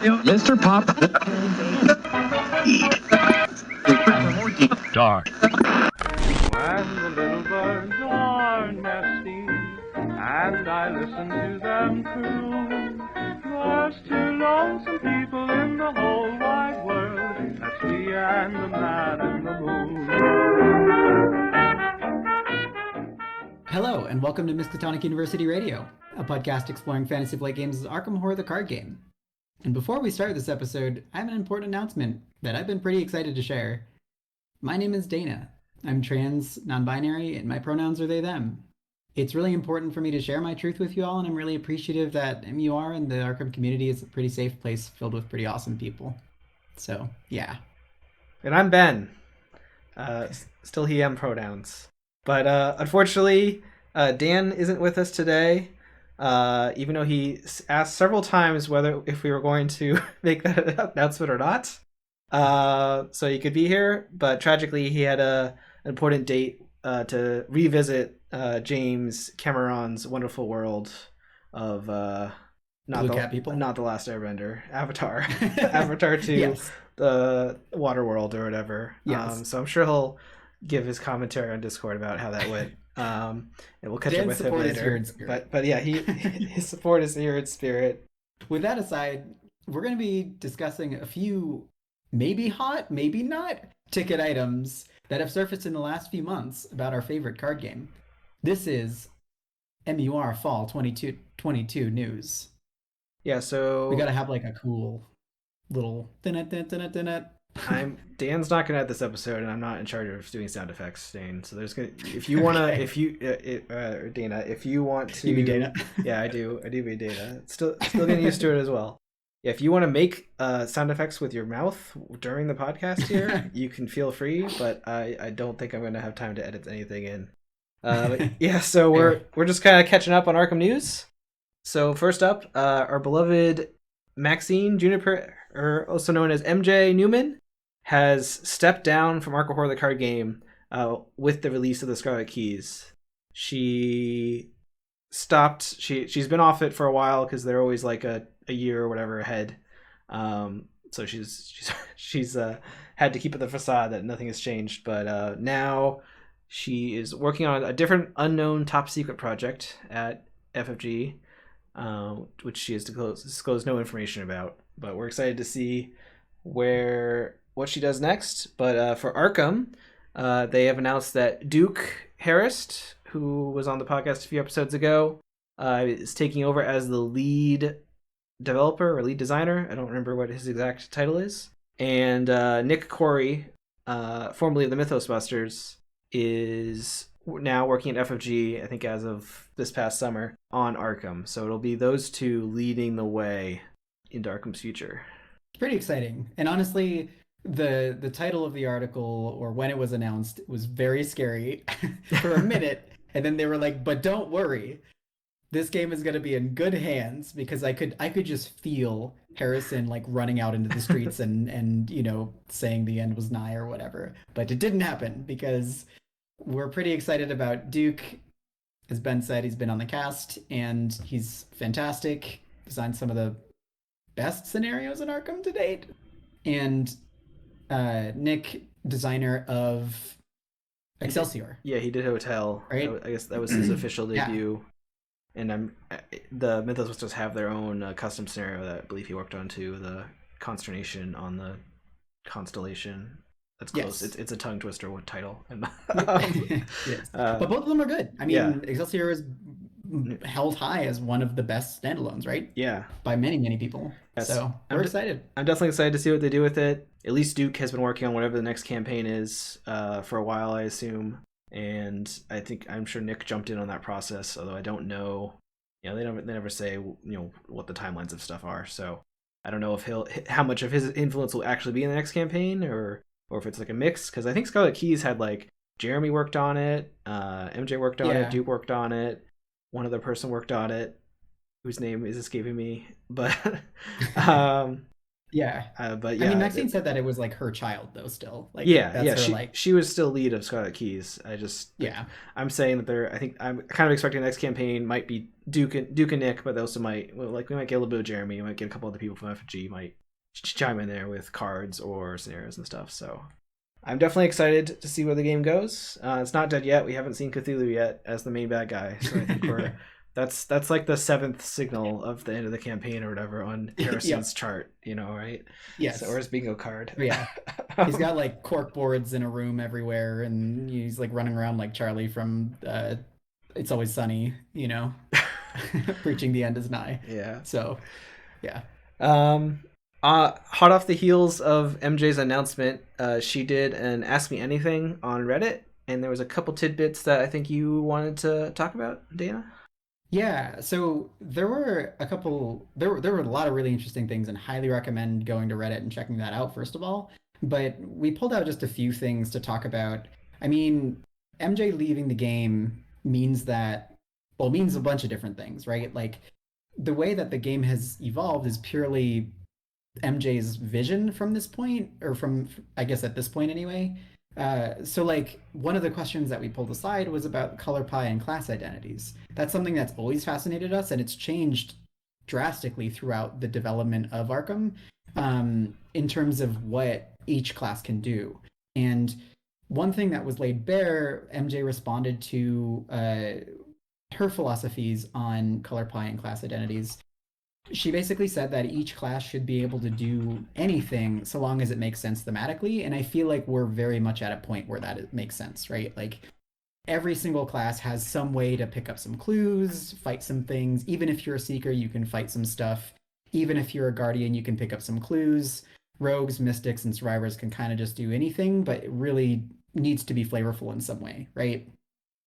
Mr. Pop. Dark. When the little birds are nesting and I listen to them croon, there's two lonesome people in the whole wide world. That's me and the man in the moon. Hello, and welcome to Miskatonic University Radio, a podcast exploring Fantasy Flight Games' Arkham Horror the card game. And before we start this episode, I have an important announcement that I've been pretty excited to share. My name is Dana. I'm trans, non-binary, and my pronouns are they, them. It's really important for me to share my truth with you all, and I'm really appreciative that MUR and the Arkham community is a pretty safe place filled with pretty awesome people. So, yeah. And I'm Ben. Still he, him pronouns. But unfortunately, Dan isn't with us today, even though he asked several times if we were going to make that announcement or not. So he could be here, but tragically he had an important date to revisit James Cameron's wonderful world of not the Last Airbender, Avatar, Avatar 2, yes. The Water World or whatever. Yes. So I'm sure he'll give his commentary on Discord about how that went. And we'll catch up with him later. But yeah, his support is here in spirit. With that aside, we're going to be discussing a few maybe hot, maybe not ticket items that have surfaced in the last few months about our favorite card game. This is MUR Fall 2022 news. Yeah, so we got to have like a cool little Dan's not gonna add this episode, and I'm not in charge of doing sound effects, Dane. So there's gonna, if you wanna, okay. Dana, if you want to, you mean Dana? Yeah, I do mean Dana. Still getting used to it as well. Yeah, if you want to make sound effects with your mouth during the podcast here, you can feel free. But I don't think I'm gonna have time to edit anything in. But yeah, so we're just kind of catching up on Arkham News. So first up, our beloved Maxine Juniper, or also known as MJ Newman, has stepped down from Arkham Horror the card game with the release of the Scarlet Keys. She's been off it for a while because they're always like a year or whatever ahead. So she's had to keep up the facade that nothing has changed. But now she is working on a different unknown top secret project at FFG, which she has disclosed no information about. But we're excited to see what she does next. But for Arkham, they have announced that Duke Harris, who was on the podcast a few episodes ago, is taking over as the lead developer or lead designer. I don't remember what his exact title is. And Nick Corey, formerly of the Mythos Busters, is now working at FFG, I think as of this past summer, on Arkham. So it'll be those two leading the way into Arkham's future. It's pretty exciting. And honestly, the title of the article, or when it was announced, was very scary for a minute. And then they were like, but don't worry, this game is going to be in good hands, because I could just feel Harrison like running out into the streets and saying the end was nigh or whatever. But it didn't happen, because we're pretty excited about Duke. As Ben said, he's been on the cast and he's fantastic. Designed some of the best scenarios in Arkham to date. And Nick, designer of Excelsior. Yeah, he did Hotel. Right? I guess that was his official debut. Yeah. And the Mythos Busters have their own custom scenario that I believe he worked on too. The Consternation on the Constellation. That's close. Yes. It's a tongue twister with title. Yes. But both of them are good. I mean, Excelsior is held high as one of the best standalones, right? Yeah. By many, many people. Yes. So we're excited. I'm definitely excited to see what they do with it. At least Duke has been working on whatever the next campaign is for a while, I assume. And I'm sure Nick jumped in on that process, although I don't know. They never say what the timelines of stuff are. So I don't know how much of his influence will actually be in the next campaign, or if it's like a mix, because I think Scarlet Keys had like Jeremy worked on it, MJ worked on it, Duke worked on it, one other person worked on it, whose name is escaping me, but Yeah. But I mean, yeah, Maxine said that it was like her child though still. Like yeah, that's yeah. her like She was still lead of Scarlet Keys. yeah. I'm saying that I think I'm kind of expecting the next campaign might be Duke and Nick, but they also might we might get a little bit of Jeremy. We might get a couple other people from FG might chime in there with cards or scenarios and stuff. So I'm definitely excited to see where the game goes. It's not dead yet. We haven't seen Cthulhu yet as the main bad guy, so I think we're that's like the 7th signal of the end of the campaign or whatever on Harrison's chart, right? Yes. So, or his bingo card. Yeah. He's got like cork boards in a room everywhere, and he's like running around like Charlie from It's Always Sunny, preaching the end is nigh. Yeah. So, yeah. Hot off the heels of MJ's announcement, she did an Ask Me Anything on Reddit, and there was a couple tidbits that I think you wanted to talk about, Dana. Yeah, so there were a lot of really interesting things, and highly recommend going to Reddit and checking that out first of all. But we pulled out just a few things to talk about. I mean, MJ leaving the game means means a bunch of different things, right? Like the way that the game has evolved is purely MJ's vision from this point, or from, I guess, at this point anyway. So like one of the questions that we pulled aside was about color pie and class identities. That's something that's always fascinated us, and it's changed drastically throughout the development of Arkham, in terms of what each class can do. And one thing that was laid bare, MJ responded to her philosophies on color pie and class identities. She basically said that each class should be able to do anything so long as it makes sense thematically, and I feel like we're very much at a point where that makes sense, right? Like every single class has some way to pick up some clues, fight some things. Even if you're a seeker, you can fight some stuff. Even if you're a guardian, you can pick up some clues. Rogues, mystics, and survivors can kind of just do anything, but it really needs to be flavorful in some way, right?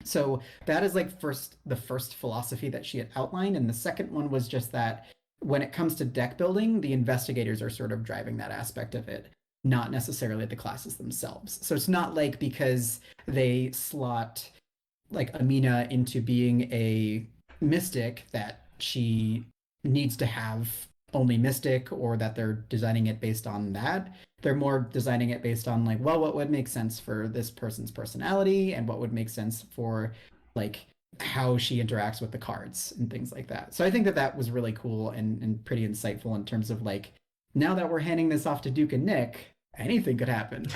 So that is like the first philosophy that she had outlined, and the second one was just that when it comes to deck building, the investigators are sort of driving that aspect of it, not necessarily the classes themselves. So it's not like because they slot like Amina into being a mystic that she needs to have only mystic, or that they're designing it based on that. They're more designing it based on like, well, what would make sense for this person's personality, and what would make sense for like how she interacts with the cards and things like that. So I think that was really cool and pretty insightful in terms of like, now that we're handing this off to Duke and Nick, anything could happen.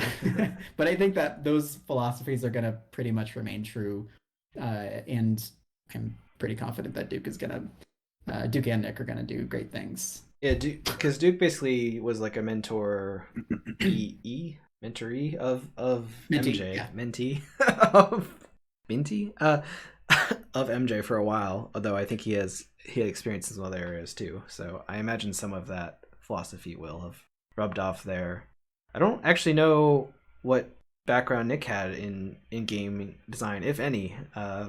But I think that those philosophies are going to pretty much remain true. And I'm pretty confident that Duke and Nick are going to do great things. Yeah, because Duke basically was like a mentor, mentoree of Mentee, MJ, yeah. mentee of Minty, of MJ for a while. Although I think he had experience in some other areas too. So I imagine some of that philosophy will have rubbed off there. I don't actually know what background Nick had in game design, if any,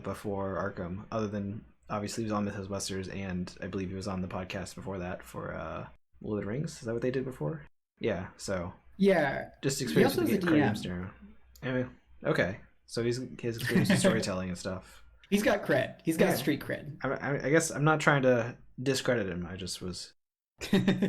before Arkham, other than obviously he was on Mythos and I believe he was on the podcast before that for Lord of the Rings. Is that what they did before? Yeah, so yeah, just experience with the DM. scenario. Anyway, okay, so his experience with storytelling and stuff. He's got cred. He's got street cred. I guess I'm not trying to discredit him. I just was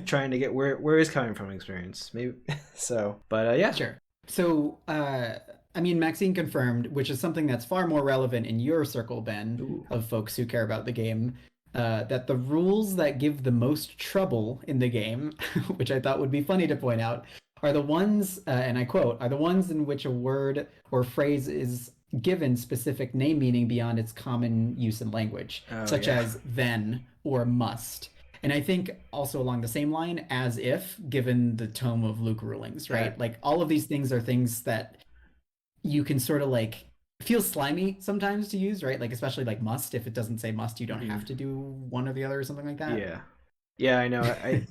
trying to get where he's coming from experience, maybe. So, but yeah, sure. So, I mean, Maxine confirmed, which is something that's far more relevant in your circle, Ben, of folks who care about the game, that the rules that give the most trouble in the game, which I thought would be funny to point out, are the ones, and I quote, are the ones in which a word or phrase is given specific name meaning beyond its common use in language, such as then or must. And I think also along the same line, as if, given the tome of Luke rulings, right? Like all of these things are things that you can sort of like feel slimy sometimes to use, right? Like especially like must. If it doesn't say must, you don't have to do one or the other or something like that. Yeah, I know.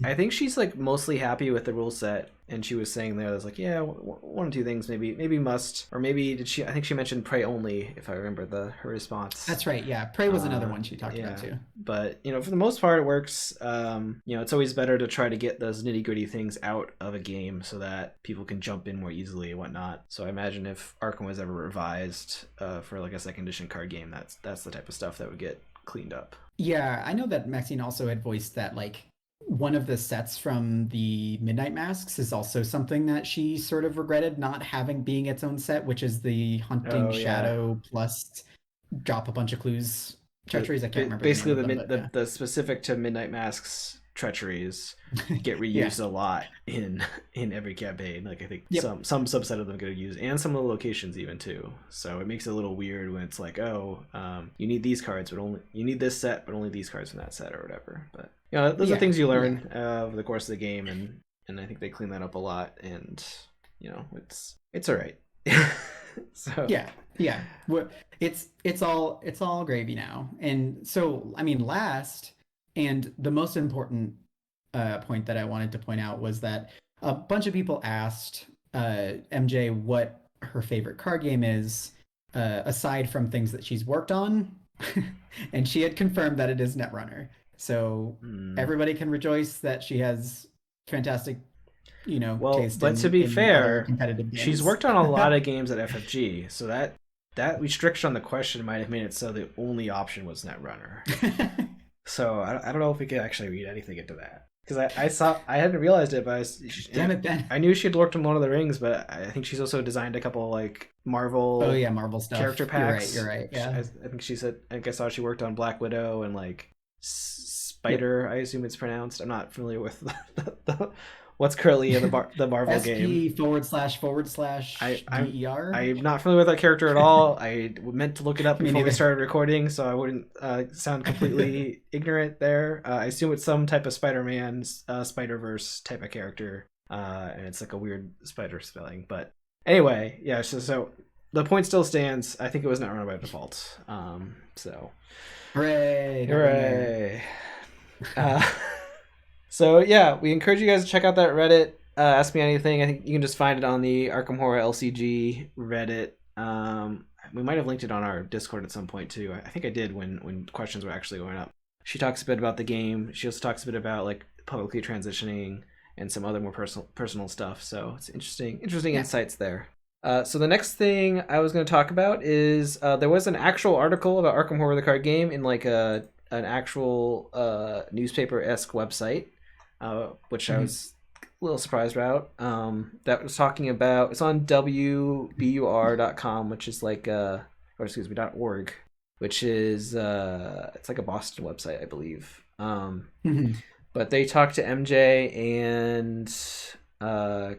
I think she's like mostly happy with the rule set, and she was saying there, I was like, yeah, one or two things, maybe must, or maybe I think she mentioned pray only, if I remember her response. That's right. Yeah, pray was another one she talked about too. But for the most part, it works. It's always better to try to get those nitty gritty things out of a game so that people can jump in more easily and whatnot. So I imagine if Arkham was ever revised for like a second edition card game, that's the type of stuff that would get cleaned up. Yeah, I know that Maxine also had voiced that like one of the sets from the Midnight Masks is also something that she sort of regretted not having being its own set, which is the Hunting Oh yeah. Shadow plus drop a bunch of clues treacheries. I can't remember the name Basically of them, but yeah. the specific to Midnight Masks treacheries get Yeah. reused a lot in every campaign. Like I think Yep. some subset of them get used, and some of the locations even too. So it makes it a little weird when it's like, oh, you need these cards, but only you need this set, but only these cards from that set or whatever. But you know, those are Yeah, things you learn over the course of the game, and I think they clean that up a lot. And you know, it's all right. So yeah. It's all gravy now. And so, I mean, last and the most important point that I wanted to point out was that a bunch of people asked MJ what her favorite card game is, aside from things that she's worked on, and she had confirmed that it is Netrunner. So everybody can rejoice that she has fantastic, well, taste but in, to be other fair, competitive games. she's worked on a lot of games at FFG, so that restriction on the question might have made it so the only option was Netrunner. So I don't know if we could actually read anything into that, because I hadn't realized it, but Damn it, Ben. I knew she had worked on Lord of the Rings, but I think she's also designed a couple like Marvel. Oh yeah, Marvel stuff. Character packs. You're right. Yeah. I think she said. I think I saw she worked on Black Widow and like Spider. Yep. I assume it's pronounced. I'm not familiar with what's currently in the Marvel game. SP//DER. I'm not familiar with that character at all. I meant to look it up before we started recording, so I wouldn't sound completely ignorant there. I assume it's some type of Spider-Man, Spider-Verse type of character, and it's like a weird spider spelling. But anyway, yeah. So the point still stands. I think it was not run by default. So hooray! So yeah, we encourage you guys to check out that Reddit. Ask Me Anything. I think you can just find it on the Arkham Horror LCG Reddit. We might have linked it on our Discord at some point too. I think I did when questions were actually going up. She talks a bit about the game. She also talks a bit about like publicly transitioning and some other more personal stuff. So it's interesting insights there. So the next thing I was going to talk about is there was an actual article about Arkham Horror the card game in like an actual newspaper-esque website, which I was a little surprised about. That was talking about, it's on wbur.com, which is like .org, which is it's like a Boston website, I believe. But they talked to MJ and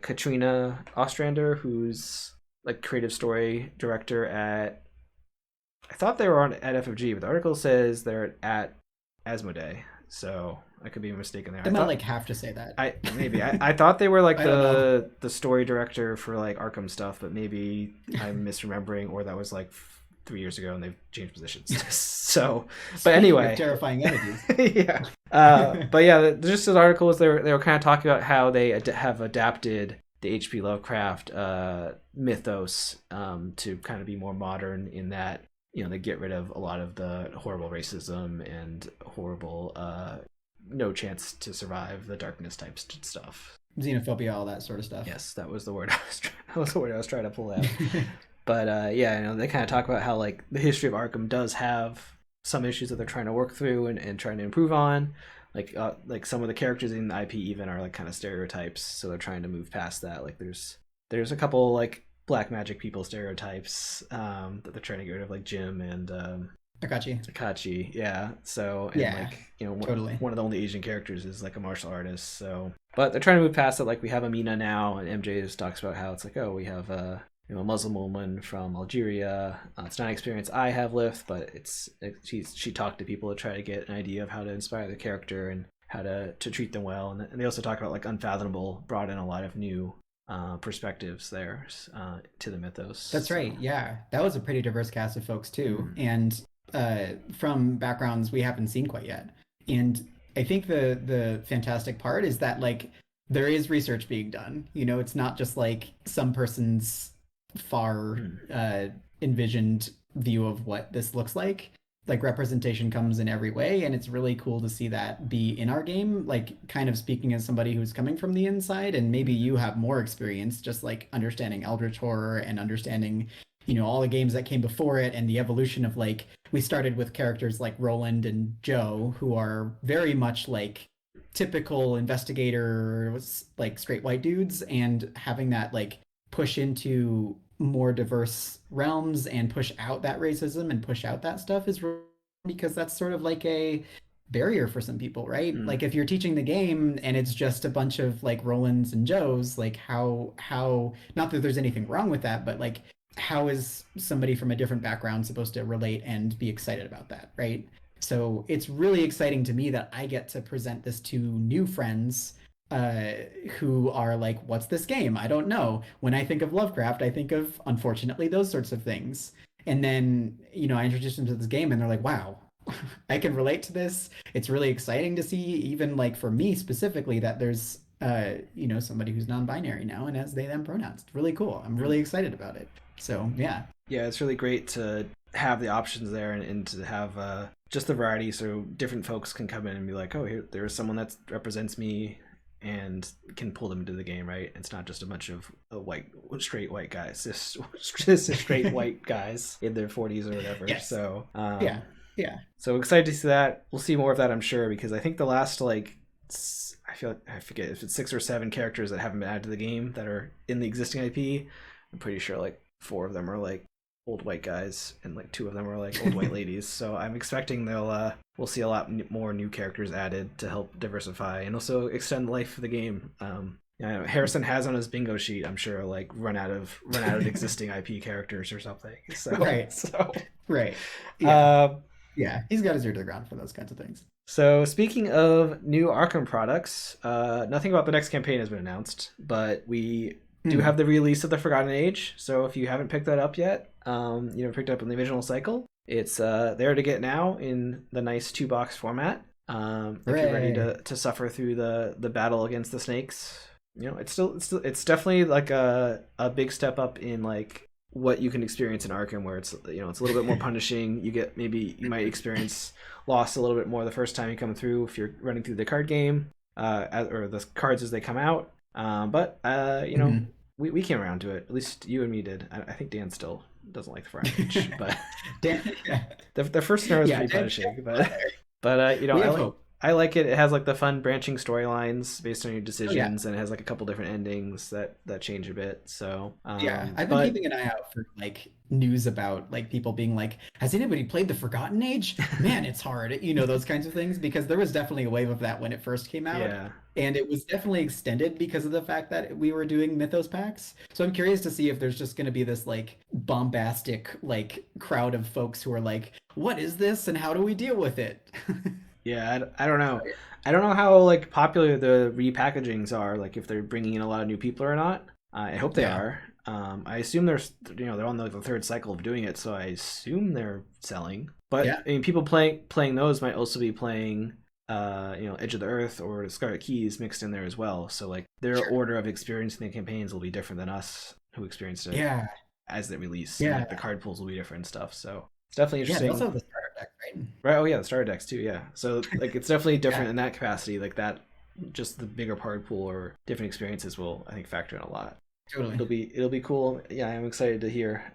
Katrina Ostrander, who's like creative story director at, I thought they were at FFG, but the article says they're at Asmodee, so I could be mistaken there. They might like have to say that. I thought they were like the story director for like Arkham stuff, but maybe I'm misremembering, or that was like 3 years ago and they've changed positions. So, but anyway, terrifying entities. Yeah. But yeah, just as article was they were kind of talking about how they have adapted the H.P. Lovecraft mythos to kind of be more modern in that, you know, they get rid of a lot of the horrible racism and horrible no chance to survive the darkness type stuff. Xenophobia, all that sort of stuff. Yes, that was the word I was trying to pull out. But yeah, you know, they kind of talk about how like the history of Arkham does have some issues that they're trying to work through and trying to improve on. Like some of the characters in the IP even are like kind of stereotypes, so they're trying to move past that. Like there's a couple like black magic people stereotypes that they're trying to get rid of, like Jim and Akachi, yeah. So and yeah, like, you know, totally. One of the only Asian characters is like a martial artist. So, but they're trying to move past it. Like we have Amina now, and MJ just talks about how it's like, oh, we have a Muslim woman from Algeria. It's not an experience I have lived, but she talked to people to try to get an idea of how to inspire the character and how to treat them well. And they also talk about like Unfathomable brought in a lot of new perspectives there to the mythos. That's right. Yeah, that was a pretty diverse cast of folks too, and from backgrounds we haven't seen quite yet. And I think the fantastic part is that like there is research being done. You know, it's not just like some person's far envisioned view of what this looks like. Like representation comes in every way, and it's really cool to see that be in our game. Like kind of speaking as somebody who's coming from the inside, and maybe you have more experience just like understanding Eldritch Horror and understanding, you know, all the games that came before it and the evolution of like, we started with characters like Roland and Joe, who are very much like typical investigator, like straight white dudes, and having that like push into more diverse realms and push out that racism and push out that stuff is because that's sort of like a barrier for some people, right? Like if you're teaching the game and it's just a bunch of like Rolands and Joes, like how not that there's anything wrong with that, but like how is somebody from a different background supposed to relate and be excited about that, right? So it's really exciting to me that I get to present this to new friends uh, who are like, what's this game? I don't know. When I think of Lovecraft, I think of, unfortunately, those sorts of things. And then, I introduce them to this game and they're like, wow, I can relate to this. It's really exciting to see, even like for me specifically, that there's, somebody who's non-binary now and has they them pronouns. It's really cool. I'm really excited about it. So, yeah. Yeah, it's really great to have the options there and to have just the variety so different folks can come in and be like, oh, here, there's someone that represents me and can pull them into the game, right? It's not just a bunch of straight white guys, just straight white guys in their 40s or whatever. Yes. So yeah. So excited to see that. We'll see more of that, I'm sure, because I think the last I forget if it's 6 or 7 characters that haven't been added to the game that are in the existing IP. I'm pretty sure like 4 of them are like old white guys and like 2 of them are like old white ladies. So I'm expecting we'll see a lot more new characters added to help diversify and also extend the life of the game. Harrison has on his bingo sheet, I'm sure, like run out of existing IP characters or something. So, right. Right. Yeah, he's got his ear to the ground for those kinds of things. So speaking of new Arkham products, nothing about the next campaign has been announced, but we do have the release of the Forgotten Age. So if you haven't picked that up yet, picked up in the original cycle, it's there to get now in the nice 2-box format. If you're ready to suffer through the battle against the snakes, it's definitely like a big step up in like what you can experience in Arkham, where it's it's a little bit more punishing. You might experience loss a little bit more the first time you come through if you're running through the card game, or the cards as they come out. But we came around to it. At least you and me did. I think Dan still doesn't like the Forgotten Age, but Dan, the first scenario is pretty punishing. But I like it. It has like the fun branching storylines based on your decisions, and it has like a couple different endings that change a bit. So I've been keeping an eye out for like news about like people being like, has anybody played the Forgotten Age? Man, it's hard. Those kinds of things, because there was definitely a wave of that when it first came out. Yeah. And it was definitely extended because of the fact that we were doing Mythos packs. So I'm curious to see if there's just going to be this like bombastic like crowd of folks who are like, what is this and how do we deal with it? Yeah, I don't know. I don't know how like popular the repackagings are, like if they're bringing in a lot of new people or not. I hope they are. I assume they're on the 3rd cycle of doing it, so I assume they're selling. But I mean, people playing those might also be playing Edge of the Earth or Scarlet Keys mixed in there as well. So like their order of experiencing the campaigns will be different than us who experienced it as they release. Yeah. Like the card pools will be different and stuff. So it's definitely interesting. Yeah, also the starter deck, right? Right. Oh yeah, the starter decks too. Yeah. So like it's definitely different in that capacity. Like that, just the bigger card pool or different experiences will, I think, factor in a lot. Totally. It'll be cool. Yeah, I'm excited to hear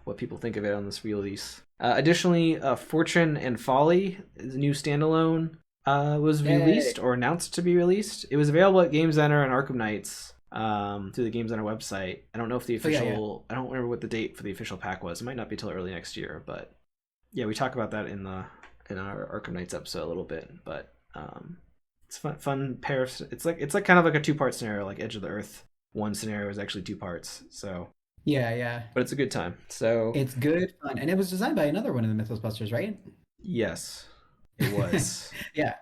what people think of it on this release. Additionally, Fortune and Folly, the new standalone, was released or announced to be released. It was available at Game Center and Arkham Knights through the Game Center website. I don't know if the official. I don't remember what the date for the official pack was. It might not be till early next year, but yeah, we talk about that in our Arkham Knights episode a little bit. But it's fun pair of. It's like kind of like a 2-part scenario, like Edge of the Earth. One scenario is actually 2 parts. So yeah. But it's a good time. So it's good fun, and it was designed by another one of the Mythos Busters, right? Yes, it was. Yeah.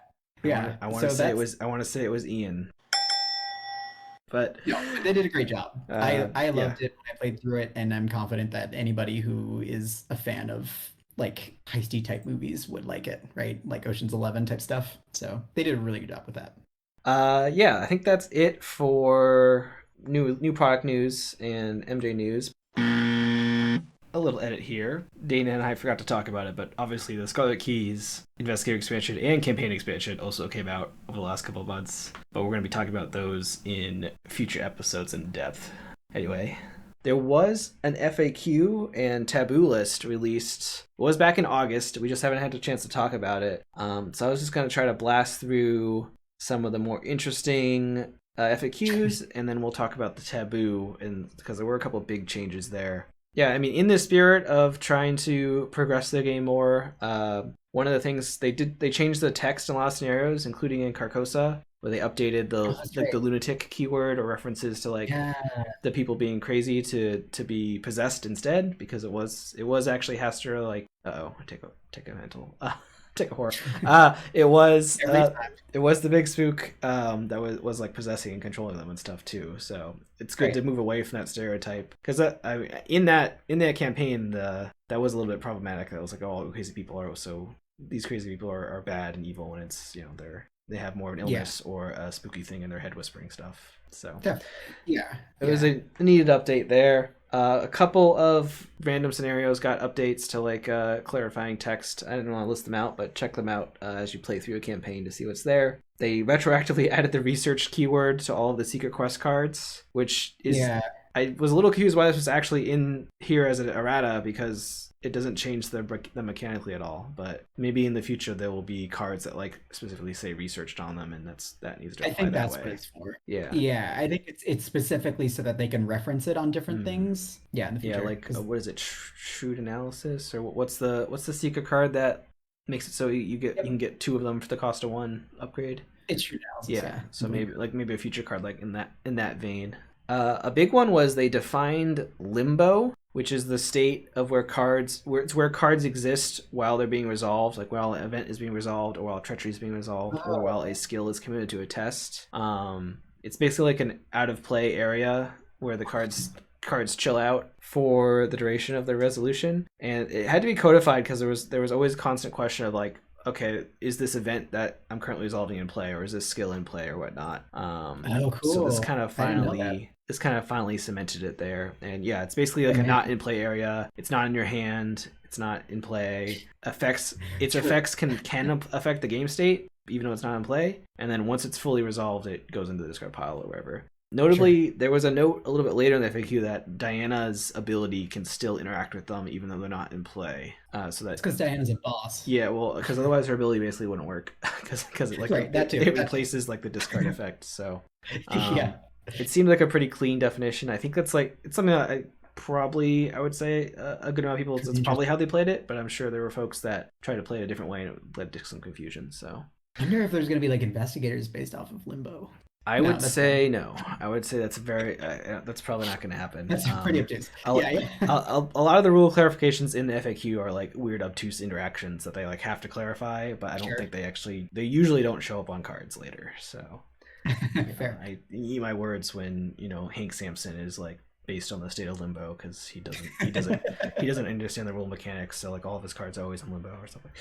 I want to say it was Ian. But no, they did a great job. I loved it when I played through it, and I'm confident that anybody who is a fan of like heisty type movies would like it, right? Like Ocean's 11 type stuff. So they did a really good job with that. I think that's it for new product news and MJ news. A little edit here. Dana and I forgot to talk about it, but obviously the Scarlet Keys Investigator expansion and campaign expansion also came out over the last couple of months, but we're going to be talking about those in future episodes in depth. Anyway, there was an FAQ and taboo list released. It was back in August. We just haven't had a chance to talk about it. So I was just going to try to blast through some of the more interesting FAQs, and then we'll talk about the taboo, and because there were a couple of big changes there. Yeah, I mean, in the spirit of trying to progress the game more, one of the things they changed the text in a lot of scenarios, including in Carcosa, where they updated the lunatic keyword or references to the people being crazy to be possessed instead, because it was actually Hester take a mental take a horror. It was the big spook that was like possessing and controlling them and stuff too. So it's good to move away from that stereotype, because in that campaign that was a little bit problematic. That was like, oh, these crazy people are bad and evil, and it's they have more of an illness or a spooky thing in their head whispering stuff. So it was a needed update there. A couple of random scenarios got updates to clarifying text. I didn't want to list them out, but check them out as you play through a campaign to see what's there. They retroactively added the research keyword to all of the secret quest cards, which is I was a little confused why this was actually in here as an errata, because it doesn't change them mechanically at all. But maybe in the future there will be cards that specifically say researched on them, and that needs to apply. I think that's what it's for. Yeah, I think it's specifically so that they can reference it on different things. Yeah, in the future. What is it? Shrewd analysis, or what's the secret card that makes it so you can get 2 of them for the cost of 1 upgrade? It's shrewd analysis. Yeah. So maybe a future card in that vein. A big one was they defined limbo, which is the state of where cards exist while they're being resolved, like while an event is being resolved, or while treachery is being resolved, or while a skill is committed to a test. It's basically like an out of play area where the cards chill out for the duration of their resolution, and it had to be codified because there was always a constant question of okay, is this event that I'm currently resolving in play, or is this skill in play, or whatnot? Cool. So this kind of finally cemented it there. And it's basically like a not in play area. It's not in your hand. It's not in play. Effects can affect the game state, even though it's not in play. And then once it's fully resolved, it goes into the discard pile or wherever. Notably, there was a note a little bit later in the FAQ that Diana's ability can still interact with them even though they're not in play. So that's because Diana's a boss. Yeah, well, because otherwise her ability basically wouldn't work, because it replaces the discard effect. So it seemed like a pretty clean definition. I think that's it's something that I would say a good amount of people. It's probably how they played it, but I'm sure there were folks that tried to play it a different way and it led to some confusion. So I wonder if there's going to be investigators based off of Limbo. I would say no. I would say that's that's probably not going to happen. That's pretty obtuse. A lot of the rule clarifications in the FAQ are weird, obtuse interactions that they have to clarify, but I don't think they usually don't show up on cards later. So fair. I eat my words when Hank Sampson is based on the state of Limbo, because he doesn't understand the rule mechanics. So all of his cards are always in Limbo or something.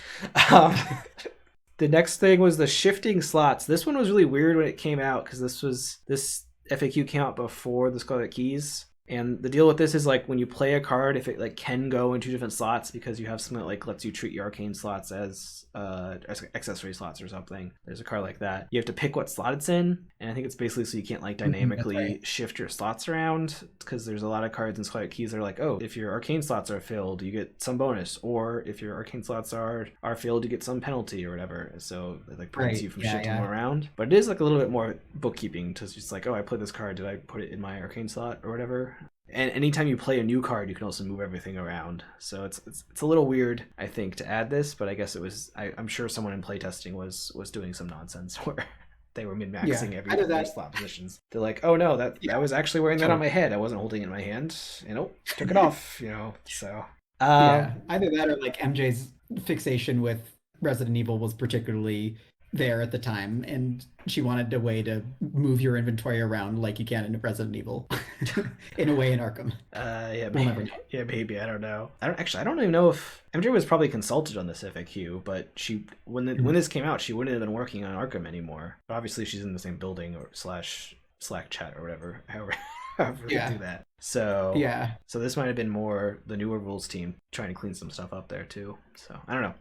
The next thing was the shifting slots. This one was really weird when it came out, because this FAQ came out before the Scarlet Keys. And the deal with this is when you play a card, if it can go in 2 different slots because you have something that lets you treat your arcane slots as accessory slots or something. There's a card like that. You have to pick what slot it's in, and I think it's basically so you can't dynamically shift your slots around, because there's a lot of cards in Scarlet Keys that are oh, if your arcane slots are filled, you get some bonus, or if your arcane slots are filled, you get some penalty or whatever. So it prevents you from shifting them around. But it is a little bit more bookkeeping, to just oh, I played this card, did I put it in my arcane slot or whatever? And anytime you play a new card, you can also move everything around. So it's a little weird, I think, to add this, but I guess it was. I'm sure someone in playtesting was doing some nonsense where they were min-maxing every slot positions. They're oh no, I was actually wearing that on my head. I wasn't holding it in my hand. Took it off. So either that or MJ's fixation with Resident Evil was particularly there at the time, and she wanted a way to move your inventory around like you can in Resident Evil in a way in Arkham. Maybe I don't know. I don't even know if MJ was probably consulted on this FAQ, but when this came out, she wouldn't have been working on Arkham anymore. But obviously she's in the same building or / Slack chat or whatever, however they do that. So this might have been more the newer rules team trying to clean some stuff up there too. So I don't know.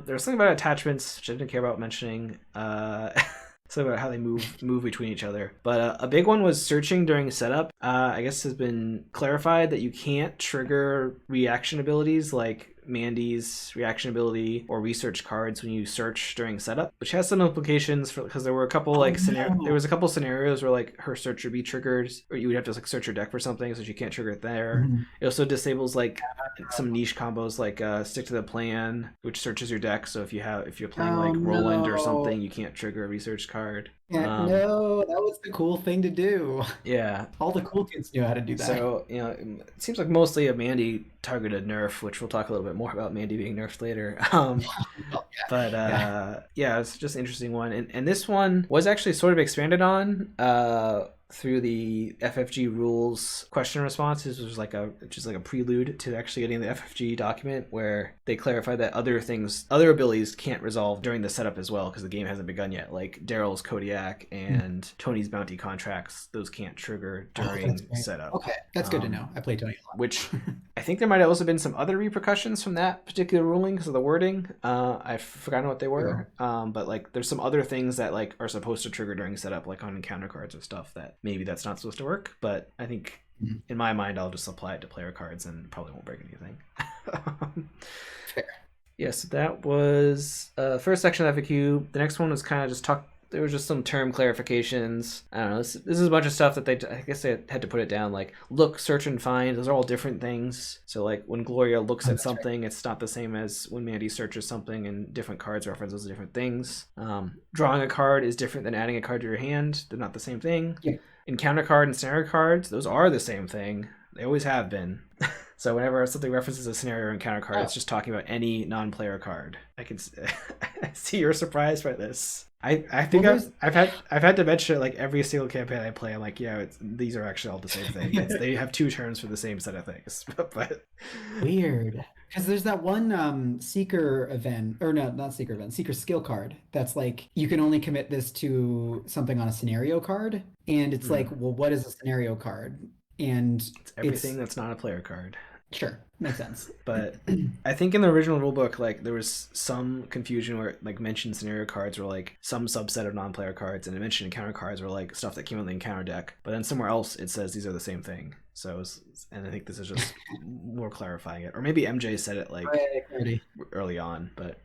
There was something about attachments which I didn't care about mentioning. Something about how they move between each other. But a big one was searching during setup. I guess has been clarified that you can't trigger reaction abilities like Mandy's reaction ability or research cards when you search during setup, which has some implications for, because there were a couple there was a couple scenarios where like her search would be triggered, or you would have to like search your deck for something, so she can't trigger it there. It also disables like some niche combos like stick to the plan, which searches your deck. So if you're playing like Roland or something, you can't trigger a research card. Yeah, no, that was the cool thing to do. Yeah. All the cool kids knew how to do that. So, it seems like mostly a Mandy targeted nerf, which we'll talk a little bit more about Mandy being nerfed later. Yeah, it's just an interesting one. And this one was actually sort of expanded on through the FFG rules question and responses, which was like a prelude to actually getting the FFG document, where they clarified that other abilities can't resolve during the setup as well, because the game hasn't begun yet, like Daryl's Kodiak and Tony's bounty contracts. Those can't trigger during setup. Okay, that's good to know. I play Tony a lot. Which I think there might have also been some other repercussions from that particular ruling because of the wording. I've forgotten what they were. But like there's some other things that like are supposed to trigger during setup, like on encounter cards or stuff that maybe that's not supposed to work. But I think in my mind, I'll just apply it to player cards and probably won't break anything. Fair. Yeah, so that was first section of FAQ. The next one was kind of just there was just some term clarifications. I don't know. This is a bunch of stuff that I guess they had to put it down. Like look, search, and find. Those are all different things. So like when Gloria looks at something, it's not the same as when Mandy searches something, and different cards reference those different things. Drawing a card is different than adding a card to your hand. They're not the same thing. Yeah. Encounter card and scenario cards, those are the same thing. They always have been. So whenever something references a scenario or encounter card, it's just talking about any non-player card. I can see you're surprised by this. I think I've had to mention it like every single campaign I play. I'm like, yeah, these are actually all the same thing. They have two terms for the same set of things. But weird, because there's that one seeker event, or no, not seeker event, seeker skill card that's like you can only commit this to something on a scenario card, and it's like, well, what is a scenario card? And it's everything that's not a player card. Sure, makes sense. But I think in the original rulebook, like there was some confusion where it like mentioned scenario cards were like some subset of non-player cards, and it mentioned encounter cards were like stuff that came on the encounter deck. But then somewhere else it says these are the same thing. So, and I think this is just more clarifying it, or maybe MJ said it like early on, but.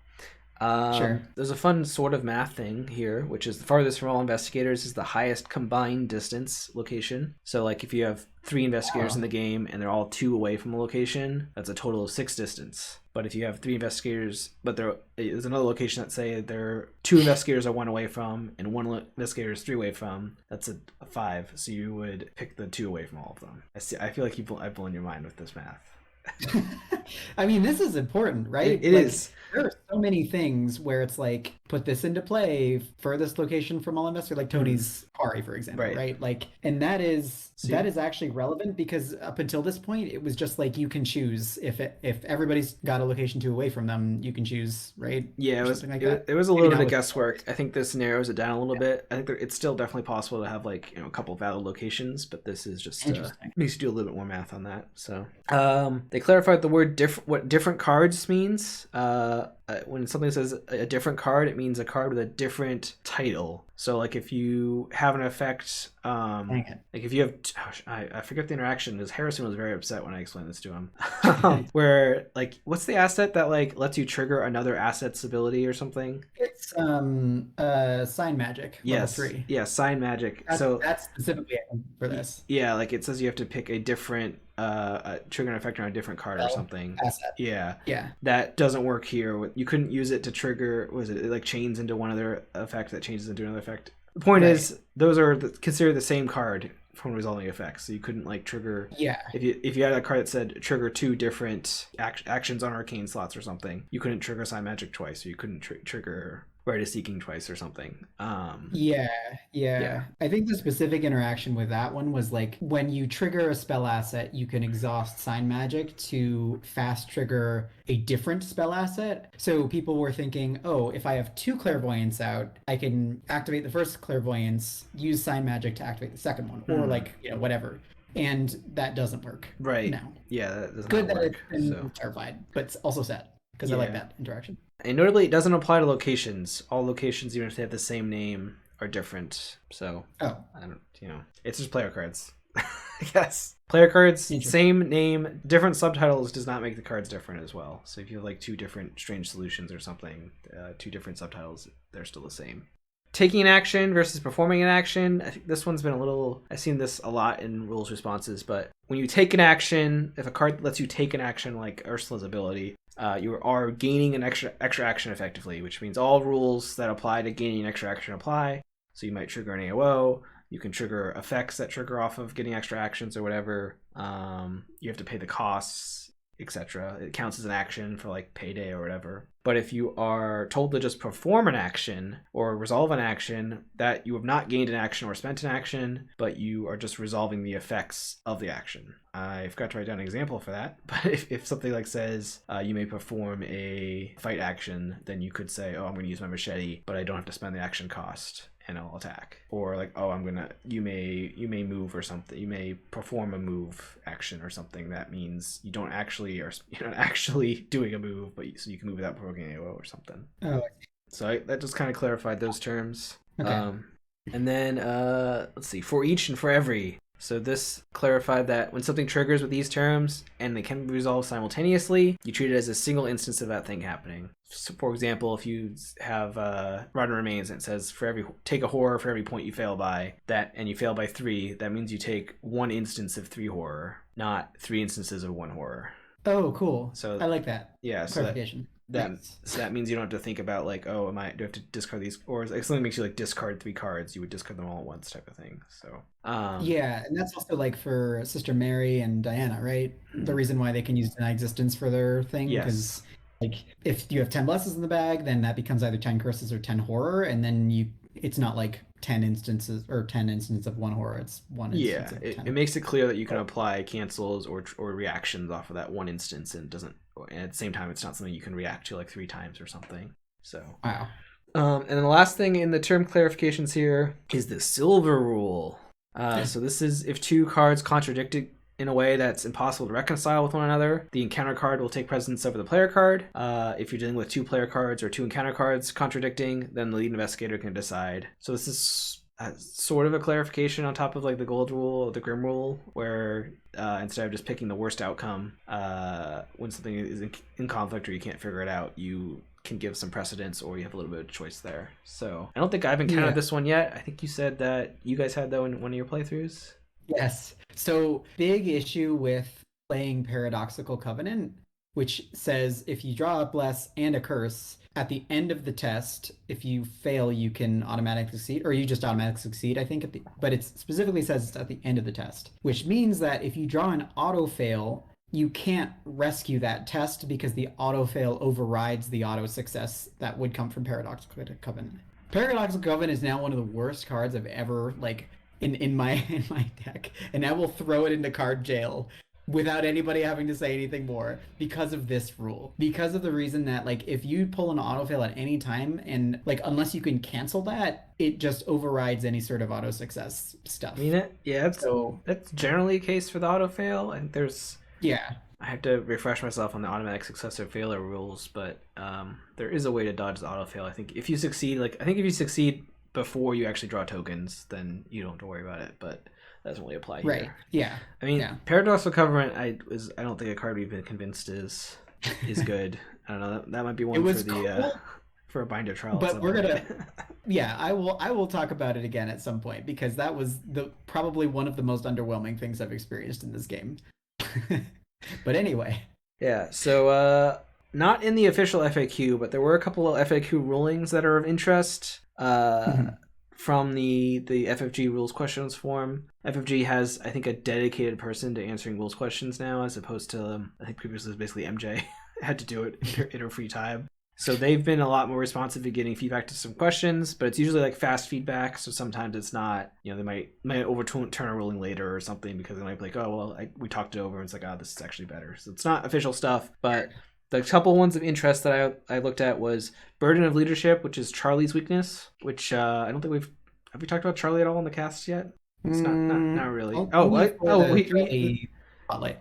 Sure. There's a fun sort of math thing here, which is the farthest from all investigators is the highest combined distance location. So like if you have 3 investigators in the game and they're all 2 away from a location, that's a total of 6 distance. But if you have 3 investigators, but there is another location that say there 2 investigators are 1 away from and 1 investigator is 3 away from, that's a 5. So you would pick the 2 away from all of them. I feel like I've blown your mind with this math. I mean, this is important, right? It is. There are so many things where it's like, put this into play, furthest location from all investors, like Tony's quarry, for example, right? Like, and that is actually relevant, because up until this point, it was just like you can choose if everybody's got a location 2 away from them, you can choose, right? Yeah, it was a little bit of guesswork. I think this narrows it down a little bit. I think it's still definitely possible to have like a couple valid locations, but this is just makes you do a little bit more math on that. So they clarified the word what different cards means. When something says a different card, it means a card with a different title. So like if you have an effect, like if you have, I forget the interaction, because Harrison was very upset when I explained this to him. Where like, what's the asset that like lets you trigger another asset's ability or something? It's sign magic. Level 3. Yeah, sign magic. That's specifically for this. Yeah, like it says you have to pick a different trigger an effect on a different card or something. Asset. Yeah. Yeah. That doesn't work here. You couldn't use it to trigger, it like chains into one other effect that changes into another effect. The point is, those are considered the same card from resolving effects. So you couldn't like trigger. Yeah. If you had a card that said trigger 2 different actions on arcane slots or something, you couldn't trigger sign magic twice. Or you couldn't trigger Rite of Seeking twice or something. Yeah. I think the specific interaction with that one was like when you trigger a spell asset, you can exhaust sign magic to fast trigger a different spell asset. So people were thinking, oh, if I have 2 clairvoyance out, I can activate the first clairvoyance, use sign magic to activate the second one, or like whatever. And that doesn't work. Right. No. Yeah, that doesn't Good work. That it's been clarified, but it's also sad because I like that interaction. And notably, it doesn't apply to locations. All locations, even if they have the same name, are different. So, I don't, it's just player cards. Yes. Player cards, Interesting. same name, different subtitles does not make the cards different as well. So if you have like two different strange solutions or something, two different subtitles, they're still the same. Taking an action versus performing an action. I think this one's been a little... I've seen this a lot in rules responses, but when you take an action, if a card lets you take an action like Ursula's ability, you are gaining an extra action effectively, which means all rules that apply to gaining an extra action apply. So you might trigger an AOO. You can trigger effects that trigger off of getting extra actions or whatever. You have to pay the costs, etc. It counts as an action for like payday or whatever. But if you are told to just perform an action or resolve an action, that you have not gained an action or spent an action, but you are just resolving the effects of the action. I forgot to write down an example for that, but if something like says you may perform a fight action, then you could say, oh, I'm going to use my machete, but I don't have to spend the action cost and I'll attack. Or like, oh, you may move or something. You may perform a move action or something. That means you're not actually doing a move, but so you can move without provoking AOO or something. Oh. So that just kind of clarified those terms. Okay. And then let's see, for each and for every. So this clarified that when something triggers with these terms and they can be resolved simultaneously, you treat it as a single instance of that thing happening. So for example, if you have Rotten Remains and it says take a horror for every point you fail by, and you fail by 3, that means you take 1 instance of 3 horror, not 3 instances of 1 horror. Oh, cool. So I like that. Yeah. Clarification. So that means you don't have to think about like, oh, do I have to discard these, or if something makes you like discard 3 cards, you would discard them all at once type of thing. So yeah, and that's also like for Sister Mary and Diana, right? The reason why they can use deny existence for their thing, because like if you have 10 blesses in the bag, then that becomes either 10 curses or 10 horror, and then it's not like 10 instances of 1 horror. It's 1 instance of 10. It makes it clear that you can apply cancels or reactions off of that 1 instance, and at the same time it's not something you can react to like 3 times or something. So wow. And then the last thing in the term clarifications here is the silver rule. So this is if 2 cards contradicted in a way that's impossible to reconcile with one another, the encounter card will take precedence over the player card. If you're dealing with 2 player cards or 2 encounter cards contradicting, then the lead investigator can decide. So this is sort of a clarification on top of like the gold rule or the grim rule, where instead of just picking the worst outcome when something is in conflict or you can't figure it out, you can give some precedence or you have a little bit of choice there. So I don't think I've encountered this one yet. I think you said that you guys had that in one of your playthroughs. Yes. So big issue with playing Paradoxical Covenant, which says if you draw a bless and a curse at the end of the test, if you fail, you can automatically succeed, or you just automatically succeed, I think, but it specifically says it's at the end of the test, which means that if you draw an auto fail, you can't rescue that test because the auto fail overrides the auto success that would come from Paradoxical Covenant. Paradoxical Covenant is now one of the worst cards I've ever in my deck, and I will throw it into card jail without anybody having to say anything more because of this rule. Because of the reason that like if you pull an autofail at any time and like unless you can cancel that, it just overrides any sort of auto success stuff. I mean that's generally the case for the autofail, and there's I have to refresh myself on the automatic success or failure rules, but there is a way to dodge the autofail. I think if you succeed before you actually draw tokens, then you don't have to worry about it, but that doesn't really apply here. Right. Yeah. I mean, Paradoxical Covenant, I don't think a card we've been convinced is good. I don't know. That might be one for a binder trial. But we're gonna, I will talk about it again at some point because that was probably one of the most underwhelming things I've experienced in this game. But anyway. Yeah. So not in the official FAQ, but there were a couple of FAQ rulings that are of interest. From the FFG rules questions form. FFG has, I think, a dedicated person to answering rules questions now, as opposed to I think previously it was basically MJ had to do it in her free time. So they've been a lot more responsive to getting feedback to some questions, but it's usually like fast feedback. So sometimes it's not, they might overturn a ruling later or something because they might be like, oh well, we talked it over and it's like, oh, this is actually better. So it's not official stuff, but the couple ones of interest that I looked at was Burden of Leadership, which is Charlie's weakness, which I don't think have we talked about Charlie at all in the cast yet? It's not really. We spotlight.